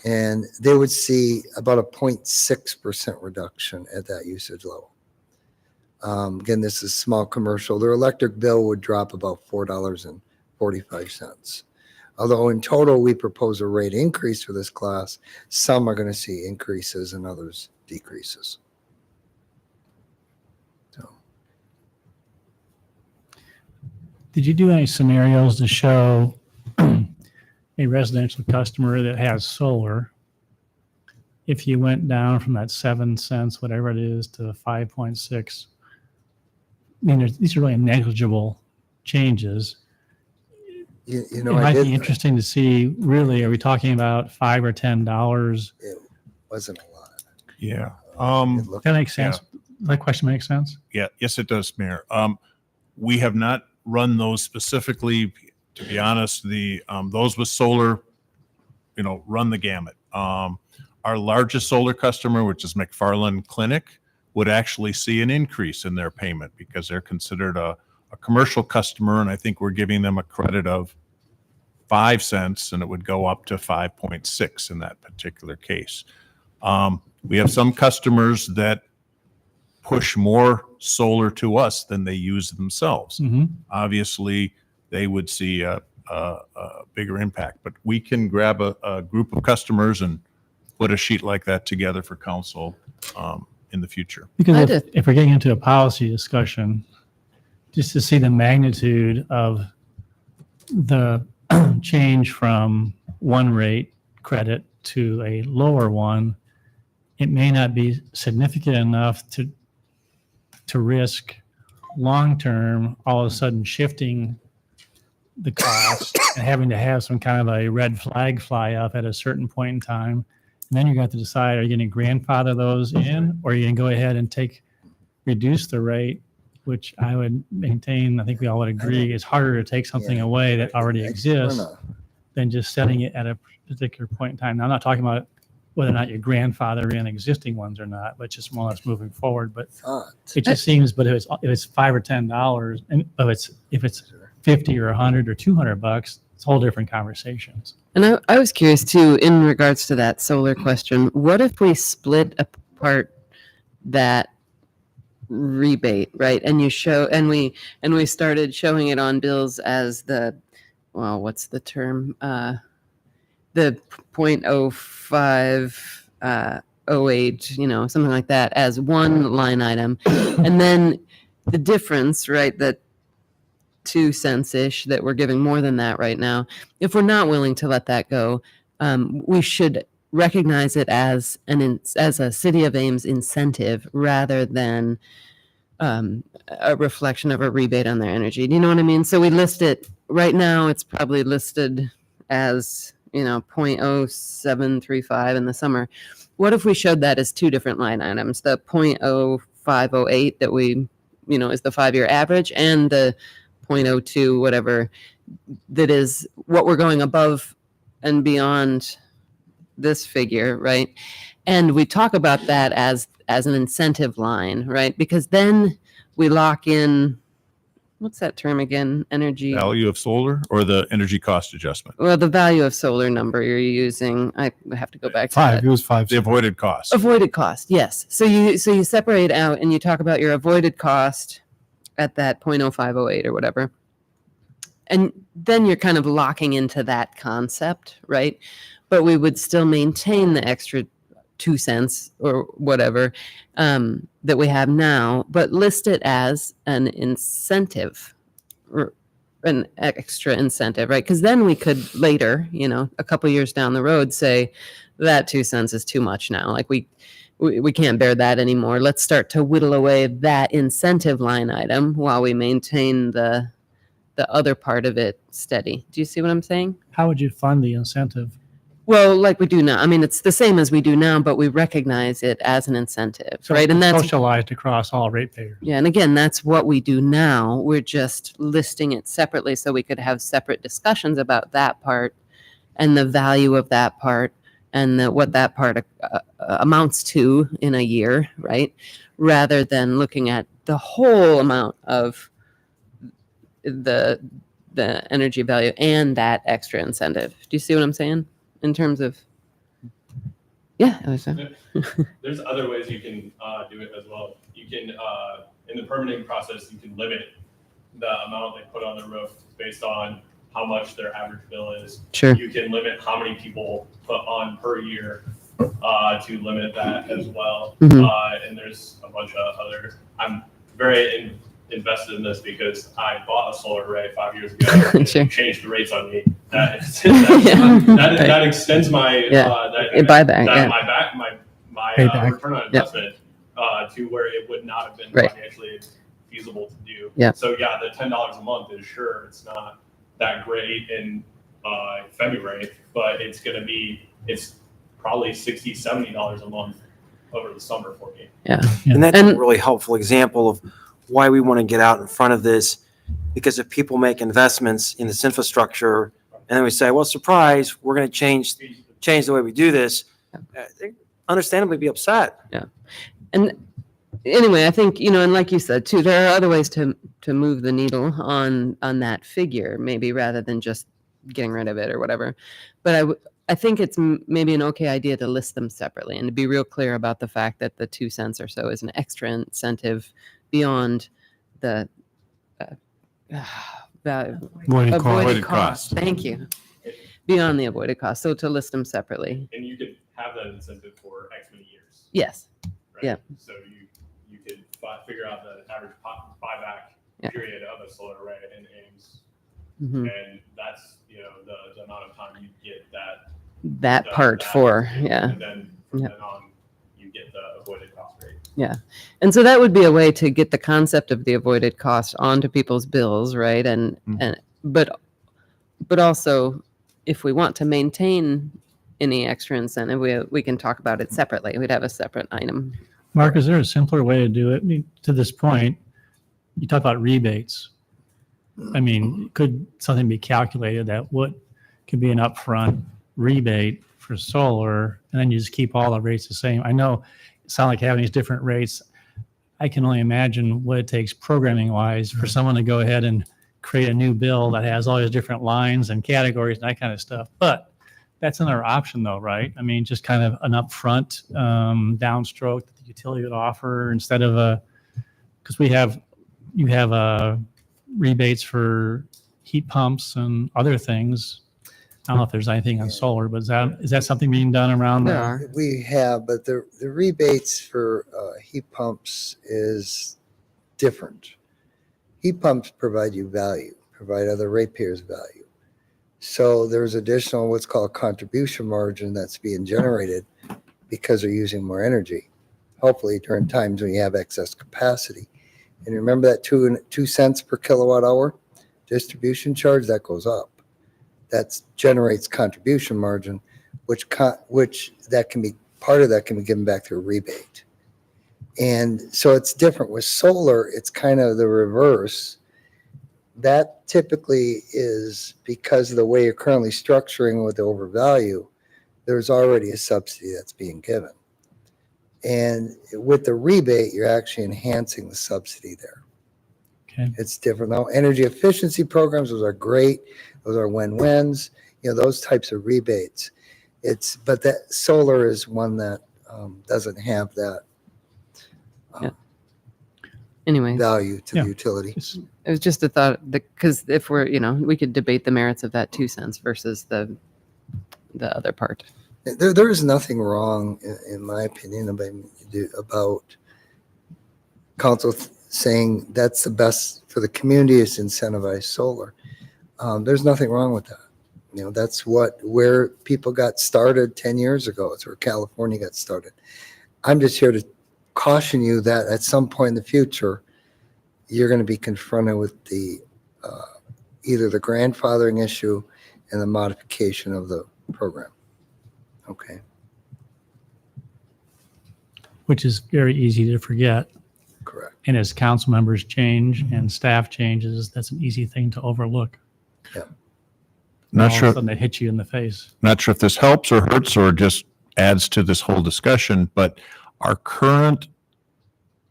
and they would see about a 0.6% reduction at that usage level. Again, this is small commercial. Their electric bill would drop about $4.45. Although in total, we propose a rate increase for this class. Some are going to see increases and others decreases. So,
Did you do any scenarios to show a residential customer that has solar? If you went down from that 7 cents, whatever it is, to 5.6, I mean, these are really negligible changes.
you know,
It
I
might
did.
be interesting to see, really, are we talking about $5 or $10?
It wasn't a lot.
Yeah.
That makes sense. That question makes sense.
Yeah. Yes, it does, Mayor. We have not run those specifically. To be honest, those with solar, run the gamut. Our largest solar customer, which is McFarland Clinic, would actually see an increase in their payment because they're considered a commercial customer, and I think we're giving them a credit of 5 cents, and it would go up to 5.6 in that particular case. We have some customers that push more solar to us than they use themselves. Obviously, they would see a bigger impact, but we can grab a group of customers and put a sheet like that together for council in the future.
Because if we're getting into a policy discussion, just to see the magnitude of the change from one rate credit to a lower one, it may not be significant enough to risk long-term all of a sudden shifting the cost and having to have some kind of a red flag fly up at a certain point in time. And then you're going to have to decide, are you going to grandfather those in, or are you going to go ahead and reduce the rate, which I would maintain, I think we all would agree, it's harder to take something away that already exists than just setting it at a particular point in time. Now, I'm not talking about whether or not you grandfather in existing ones or not, but just more or less moving forward. But it just seems, but if it's $5 or $10, and if it's 50 or 100 or $200, it's whole different conversations.
And I was curious too, in regards to that solar question, what if we split apart that rebate, right? And we started showing it on bills as what's the term? The 0.0508, something like that, as one line item. And then the difference, right, that 2 cents-ish that we're giving more than that right now, if we're not willing to let that go, we should recognize it as as a City of Ames incentive rather than a reflection of a rebate on their energy. Do you know what I mean? So we list it right now. It's probably listed as 0.0735 in the summer. What if we showed that as two different line items? The 0.0508 that we is the 5-year average, and the 0.02 whatever that is what we're going above and beyond this figure, right? And we talk about that as an incentive line, right? Because then we lock in, what's that term again? Energy.
Value of solar or the energy cost adjustment?
Well, the value of solar number you're using. I have to go back to that.
It was 5.
The avoided cost.
Avoided cost, yes. So you separate out and you talk about your avoided cost at that 0.0508 or whatever. And then you're kind of locking into that concept, right? But we would still maintain the extra 2 cents or whatever that we have now, but list it as an incentive, or an extra incentive, right? Because then we could later, a couple years down the road, say that 2 cents is too much now. Like we can't bear that anymore. Let's start to whittle away that incentive line item while we maintain the other part of it steady. Do you see what I'm saying?
How would you fund the incentive?
Well, like we do now. I mean, it's the same as we do now, but we recognize it as an incentive,
So
right? And
it's
that's
socialized across all ratepayers.
yeah. And again, that's what we do now. We're just listing it separately so we could have separate discussions about that part and the value of that part and what that part amounts to in a year, right? Rather than looking at the whole amount of the energy value and that extra incentive. Do you see what I'm saying? In terms of, yeah.
There's other ways you can do it as well. You can, in the permitting process, you can limit the amount they put on the roof based on how much their average bill is.
Sure.
You can limit how many people put on per year to limit that as well.
Mhm.
And there's a bunch of other, I'm very invested in this because I bought a solar array 5 years ago. And
Sure.
you changed the rates on me. That
Right.
extends my
Yeah. Buyback, yeah.
my
Payback.
return on
Yeah.
investment to where it would not have been
Right.
financially feasible to do.
Yeah.
So yeah, the $10 a month is sure it's not that great in February, but it's probably $60, $70 a month over the summer for me.
Yeah.
And that's
And-
a really helpful example of why we want to get out in front of this, because if people make investments in this infrastructure and then we say, well, surprise, we're going to change the way we do this, they understandably be upset.
And anyway, I think, and like you said too, there are other ways to move the needle on that figure, maybe rather than just getting rid of it or whatever. But I think it's maybe an okay idea to list them separately and to be real clear about the fact that the 2 cents or so is an extra incentive beyond the avoided cost. Thank you. Beyond the avoided cost. So to list them separately.
And you could have that incentive for X many years.
Yes.
Right?
Yeah.
So you could figure out the average buyback
Yeah.
period of a solar array in Ames,
Mhm.
and that's the amount of time you get
That part for, yeah.
and then
Yeah.
then on you get the avoided cost rate.
And so that would be a way to get the concept of the avoided cost onto people's bills, right? But also, if we want to maintain any extra incentive, we can talk about it separately. We'd have a separate item.
Mark, is there a simpler way to do it? I mean, to this point, you talk about rebates. I mean, could something be calculated that could be an upfront rebate for solar, and then you just keep all the rates the same? I know it sounds like having these different rates. I can only imagine what it takes programming wise for someone to go ahead and create a new bill that has all these different lines and categories and that kind of stuff. But that's another option though, right? I mean, just kind of an upfront downstroke that the utility would offer instead of because you have rebates for heat pumps and other things. I don't know if there's anything on solar, but is that something being done around
There
there?
are.
We have, but the rebates for heat pumps is different. Heat pumps provide you value, provide other ratepayers value. So there's additional what's called contribution margin that's being generated because they're using more energy, hopefully during times when you have excess capacity. And remember that 2 cents per kilowatt hour distribution charge, that goes up. That generates contribution margin, which that can be, part of that can be given back through a rebate. And so it's different. With solar, it's kind of the reverse. That typically is because of the way you're currently structuring with the overvalue, there's already a subsidy that's being given. And with the rebate, you're actually enhancing the subsidy there.
Okay.
It's different now. Energy efficiency programs, those are great. Those are win-wins, those types of rebates. But that solar is one that doesn't have that
Anyway,
value to
Yeah.
the utility.
it was just a thought because if we're, we could debate the merits of that 2 cents versus the other part.
There is nothing wrong, in my opinion, about council saying that's the best for the community is incentivize solar. There's nothing wrong with that. That's where people got started 10 years ago. It's where California got started. I'm just here to caution you that at some point in the future, you're going to be confronted with the either the grandfathering issue and the modification of the program. Okay.
Which is very easy to forget.
Correct.
And as council members change and staff changes, that's an easy thing to overlook.
Yeah.
And
Not
all of a
sure.
sudden they hit you in the face.
Not sure if this helps or hurts or just adds to this whole discussion, but our current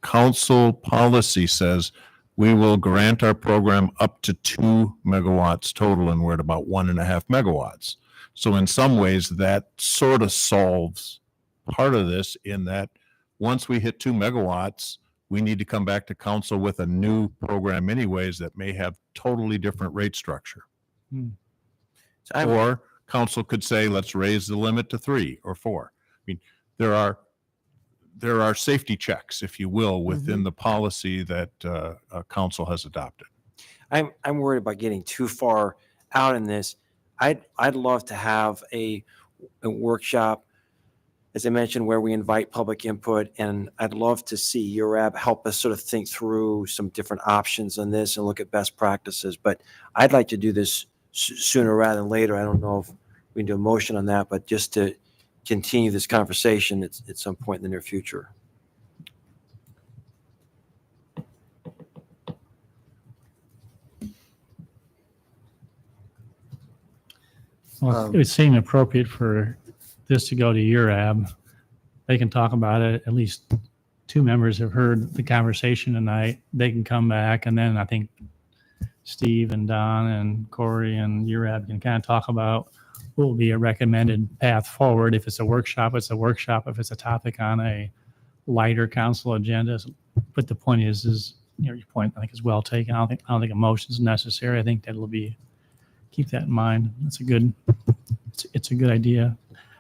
council policy says we will grant our program up to 2 megawatts total, and we're at about 1.5 megawatts. So in some ways, that sort of solves part of this in that once we hit 2 megawatts, we need to come back to council with a new program anyways that may have totally different rate structure. Or council could say, let's raise the limit to 3 or 4. I mean, there are safety checks, if you will, within the policy that council has adopted.
I'm worried about getting too far out in this. I'd love to have a workshop, as I mentioned, where we invite public input, and I'd love to see URAB help us sort of think through some different options on this and look at best practices. But I'd like to do this sooner rather than later. I don't know if we can do a motion on that, but just to continue this conversation at some point in the near future.
Well, it would seem appropriate for this to go to URAB. They can talk about it. At least 2 members have heard the conversation tonight. They can come back, and then I think Steve and Don and Corey and URAB can kind of talk about what will be a recommended path forward. If it's a workshop, it's a workshop. If it's a topic on a lighter council agenda. But the point is your point I think is well taken. I don't think a motion is necessary. I think that'll keep that in mind. It's a good idea.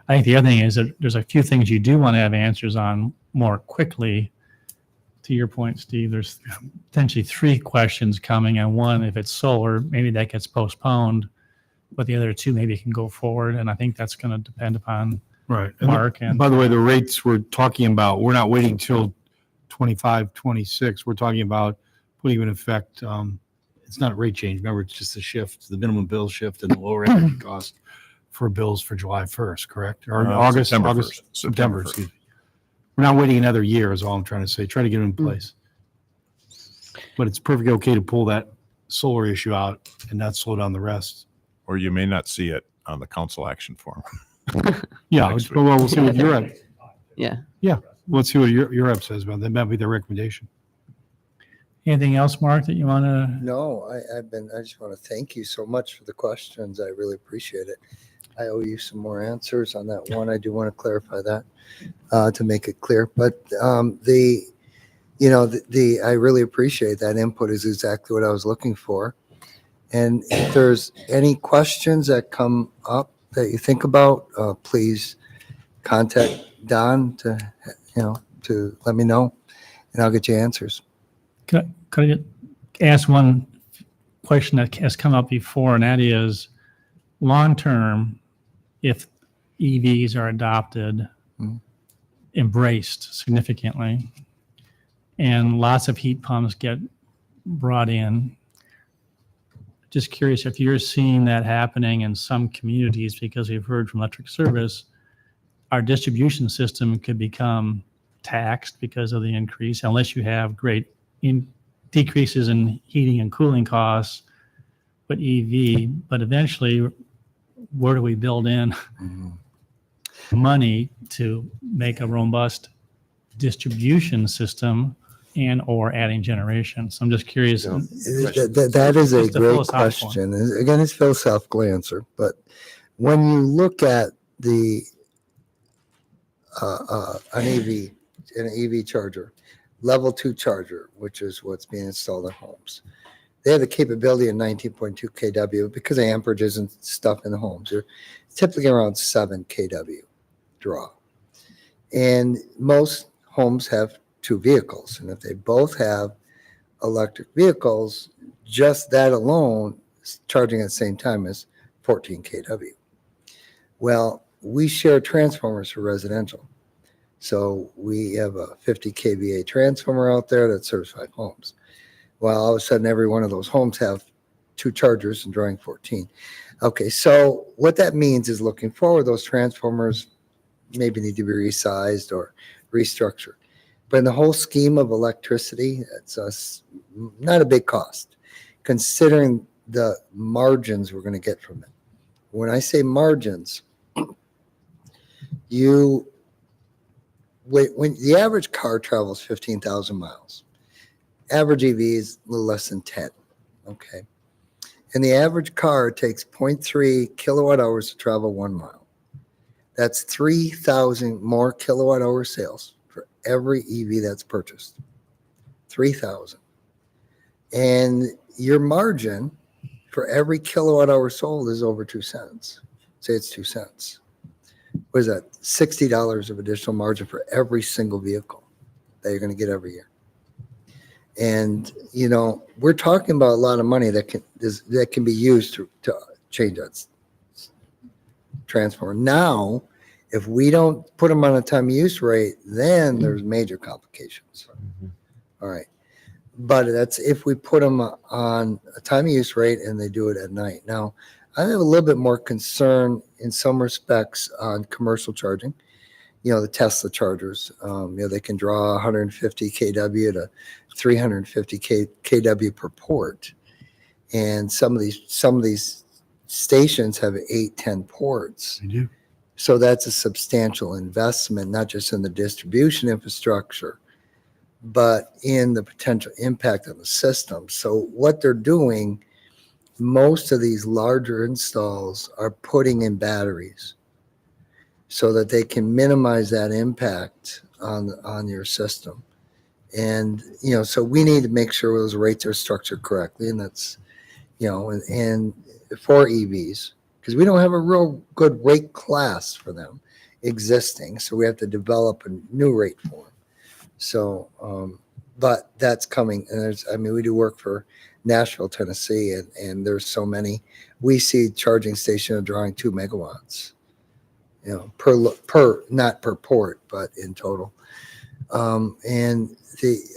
I think the other thing is that there's a few things you do want to have answers on more quickly. To your point, Steve, there's potentially 3 questions coming, and one, if it's solar, maybe that gets postponed, but the other 2 maybe can go forward, and I think that's going to depend upon
Right.
Mark. And
By the way, the rates we're talking about, we're not waiting till 25, 26. We're talking about putting in effect, it's not a rate change. Remember, it's just a shift, the minimum bill shift and the lower energy cost for bills for July 1st, correct? Or August,
September
August,
1st.
September, excuse me. We're not waiting another year is all I'm trying to say. Try to get it in place. But it's perfectly okay to pull that solar issue out and not slow down the rest.
Or you may not see it on the council action form.
Yeah,
Next
well, we'll see what Europe,
Yeah.
let's see what Europe says about that. That might be their recommendation.
anything else, Mark, that you want to?
No, I just want to thank you so much for the questions. I really appreciate it. I owe you some more answers on that one. I do want to clarify that to make it clear. But I really appreciate that input is exactly what I was looking for. And if there's any questions that come up that you think about, please contact Don to let me know, and I'll get you answers.
Could I ask one question that has come up before, and that is, long-term, if EVs are adopted,
Mhm.
embraced significantly, and lots of heat pumps get brought in, just curious if you're seeing that happening in some communities, because we've heard from electric service, our distribution system could become taxed because of the increase, unless you have great decreases in heating and cooling costs, but but eventually, where do we build in
Mhm.
money to make a robust distribution system and or adding generation? So I'm just curious.
That is a
Just a
great
philosophical one.
question. And again, it's a philosophical answer. But when you look at the an EV charger, level 2 charger, which is what's being installed in homes, they have the capability of 19.2 kW because of amperages and stuff in the homes. They're typically around 7 kW draw. And most homes have 2 vehicles. And if they both have electric vehicles, just that alone, charging at the same time, is 14 kW. Well, we share transformers for residential. So we have a 50 kVA transformer out there that serves 5 homes. Well, all of a sudden, every one of those homes have 2 chargers and drawing 14. Okay, so what that means is looking forward, those transformers maybe need to be resized or restructured. But in the whole scheme of electricity, it's not a big cost, considering the margins we're going to get from it. When I say margins, when the average car travels 15,000 miles, average EV is a little less than 10, okay? And the average car takes 0.3 kilowatt hours to travel 1 mile. That's 3,000 more kilowatt hour sales for every EV that's purchased. 3,000. And your margin for every kilowatt hour sold is over 2 cents. Say it's 2 cents. What is that? $60 of additional margin for every single vehicle that you're going to get every year. And, you know, we're talking about a lot of money that can be used to change that transformer. Now, if we don't put them on a time use rate, then there's major complications. All right. But that's if we put them on a time use rate and they do it at night. Now, I have a little bit more concern in some respects on commercial charging. You know, the Tesla chargers, you know, they can draw 150 kW to 350 kW per port. And some of these stations have 8-10 ports.
They do.
So that's a substantial investment, not just in the distribution infrastructure, but in the potential impact on the system. So what they're doing, most of these larger installs are putting in batteries so that they can minimize that impact on your system. And, you know, so we need to make sure those rates are structured correctly. And that's, you know, and for EVs, because we don't have a real good rate class for them existing. So we have to develop a new rate for them. So, but that's coming. And we do work for Nashville, Tennessee, and there's so many. We see charging station drawing 2 megawatts, you know, per not per port, but in total. And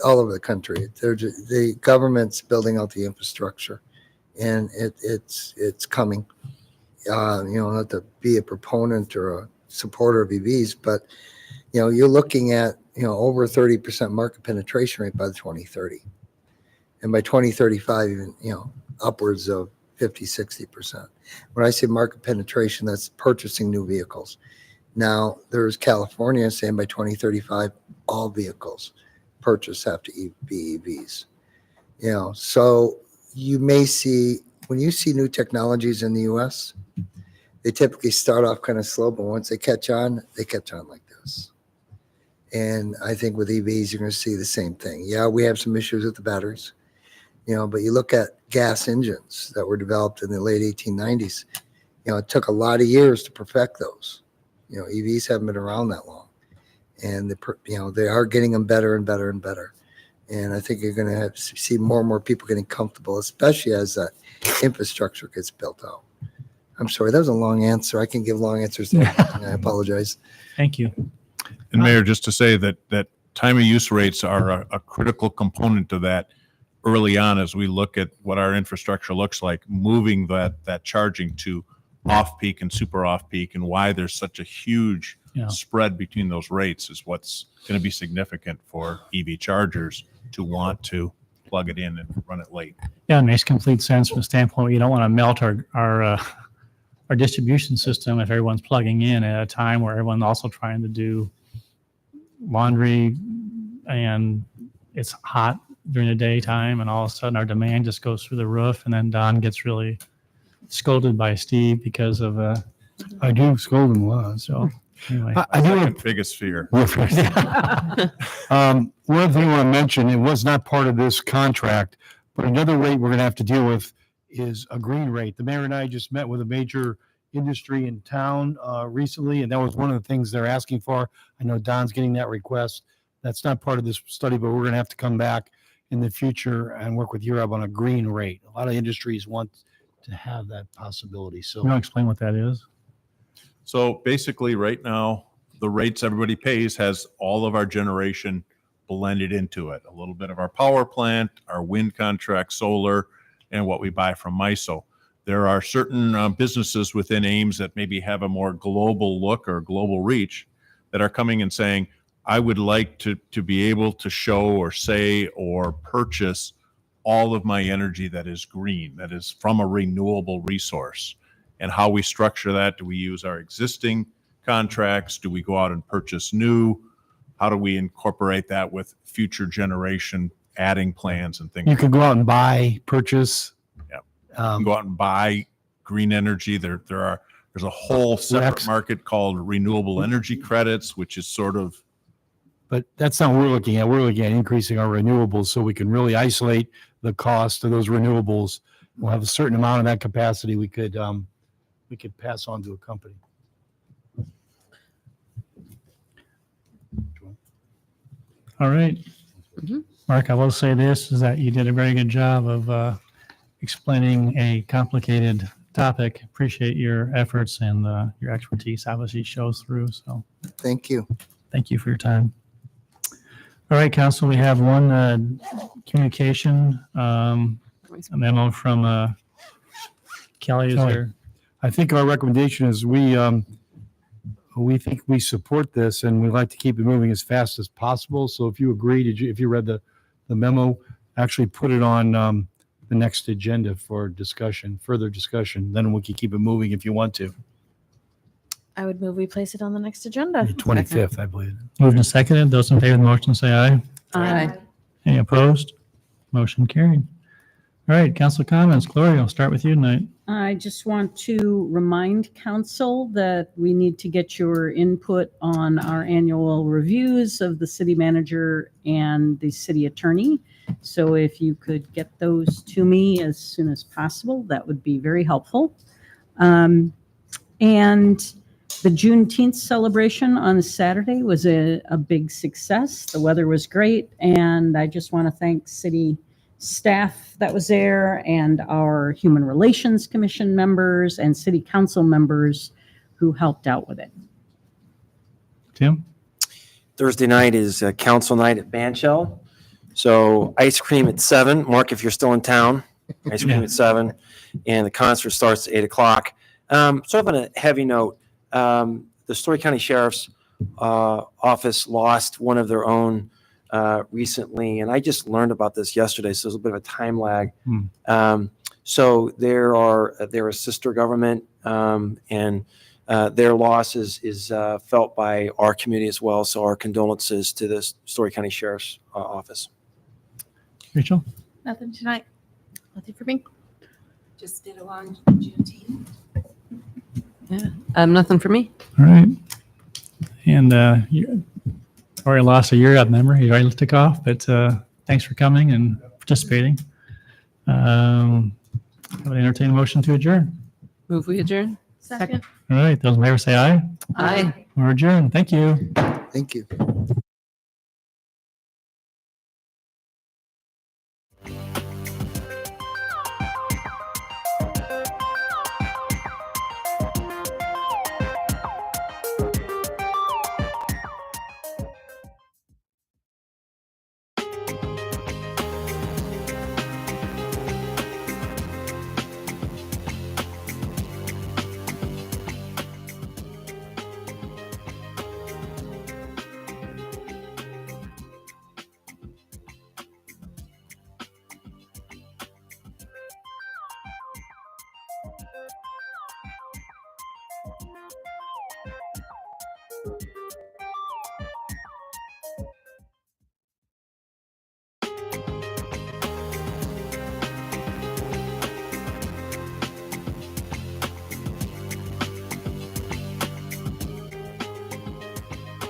all over the country, the government's building out the infrastructure, and it's coming. You know, not to be a proponent or a supporter of EVs, but you know, you're looking at, you know, over 30% market penetration rate by 2030, and by 2035, even, you know, upwards of 50-60%. When I say market penetration, that's purchasing new vehicles. Now, there's California saying by 2035, all vehicles purchased have to be EVs. You know, so you may see, when you see new technologies in the U.S., they typically start off kind of slow, but once they catch on like this. And I think with EVs, you're going to see the same thing. Yeah, we have some issues with the batteries, you know, but you look at gas engines that were developed in the late 1890s, you know, it took a lot of years to perfect those. You know, EVs haven't been around that long, and you know, they are getting them better and better and better. And I think you're going to see more and more people getting comfortable, especially as that infrastructure gets built out. I'm sorry, that was a long answer. I can give long answers. To everything. I apologize.
Thank you.
And Mayor, just to say that time of use rates are a critical component to that early on as we look at what our infrastructure looks like, moving that charging to off-peak and super off-peak, and why there's such a huge
Yeah.
spread between those rates is what's going to be significant for EV chargers to want to plug it in and run it late.
Yeah, it makes complete sense from the standpoint, you don't want to melt our distribution system if everyone's plugging in at a time where everyone's also trying to do laundry and it's hot during the daytime, and all of a sudden our demand just goes through the roof, and then Don gets really scolded by Steve because of
I do scold him a lot.
so anyway.
I do have
Second biggest fear.
one thing I want to mention, it was not part of this contract, but another rate we're going to have to deal with is a green rate. The mayor and I just met with a major industry in town recently, and that was one of the things they're asking for. I know Don's getting that request. That's not part of this study, but we're going to have to come back in the future and work with Europe on a green rate. A lot of industries want to have that possibility. So
You want to explain what that is?
So basically, right now, the rates everybody pays has all of our generation blended into it. A little bit of our power plant, our wind contract, solar, and what we buy from MISO. There are certain businesses within Ames that maybe have a more global look or global reach that are coming and saying, I would like to be able to show or say or purchase all of my energy that is green, that is from a renewable resource. And how we structure that, do we use our existing contracts? Do we go out and purchase new? How do we incorporate that with future generation adding plans and things?
you could go out and buy, purchase.
Yep. You can go out and buy green energy. There's a whole separate
Rex.
market called renewable energy credits, which is sort of,
But that's not what we're looking at. We're looking at increasing our renewables so we can really isolate the cost of those renewables. We'll have a certain amount of that capacity we could pass on to a company.
All right.
Mhm.
Mark, I will say this, is that you did a very good job of explaining a complicated topic. Appreciate your efforts, and your expertise obviously shows through. So
Thank you.
thank you for your time. All right, council, we have one communication, a memo from Kelly. Is
Kelly.
there?
I think our recommendation is we think we support this and we'd like to keep it moving as fast as possible. So if you agree, if you read the memo, actually put it on the next agenda for discussion, further discussion. Then we can keep it moving if you want to.
I would move we place it on the next agenda.
The 25th, I believe.
Moved and seconded. Those in favor of the motion say aye.
Aye.
Any opposed? Motion carried. All right, council comments. Gloria, I'll start with you tonight.
I just want to remind council that we need to get your input on our annual reviews of the city manager and the city attorney. So if you could get those to me as soon as possible, that would be very helpful. And the Juneteenth celebration on Saturday was a big success. The weather was great, and I just want to thank city staff that was there and our Human Relations Commission members and city council members who helped out with it.
Tim?
Thursday night is council night at Banshell. So ice cream at 7. Mark, if you're still in town, ice cream
Yeah.
at 7. And the concert starts at 8 o'clock. Sort of on a heavy note, the Story County Sheriff's Office lost one of their own recently, and I just learned about this yesterday, so there's a bit of a time lag. So they're a sister government, and their loss is felt by our community as well. So our condolences to the Story County Sheriff's Office.
Rachel?
Nothing tonight.
Nothing for me.
Just did on Juneteenth.
Nothing for me.
All right. And you already lost a year up member. You already took off, but thanks for coming and participating. I would entertain a motion to adjourn.
Move we adjourn.
Second.
All right. Those in favor say aye.
Aye.
We're adjourned. Thank you.
Thank you.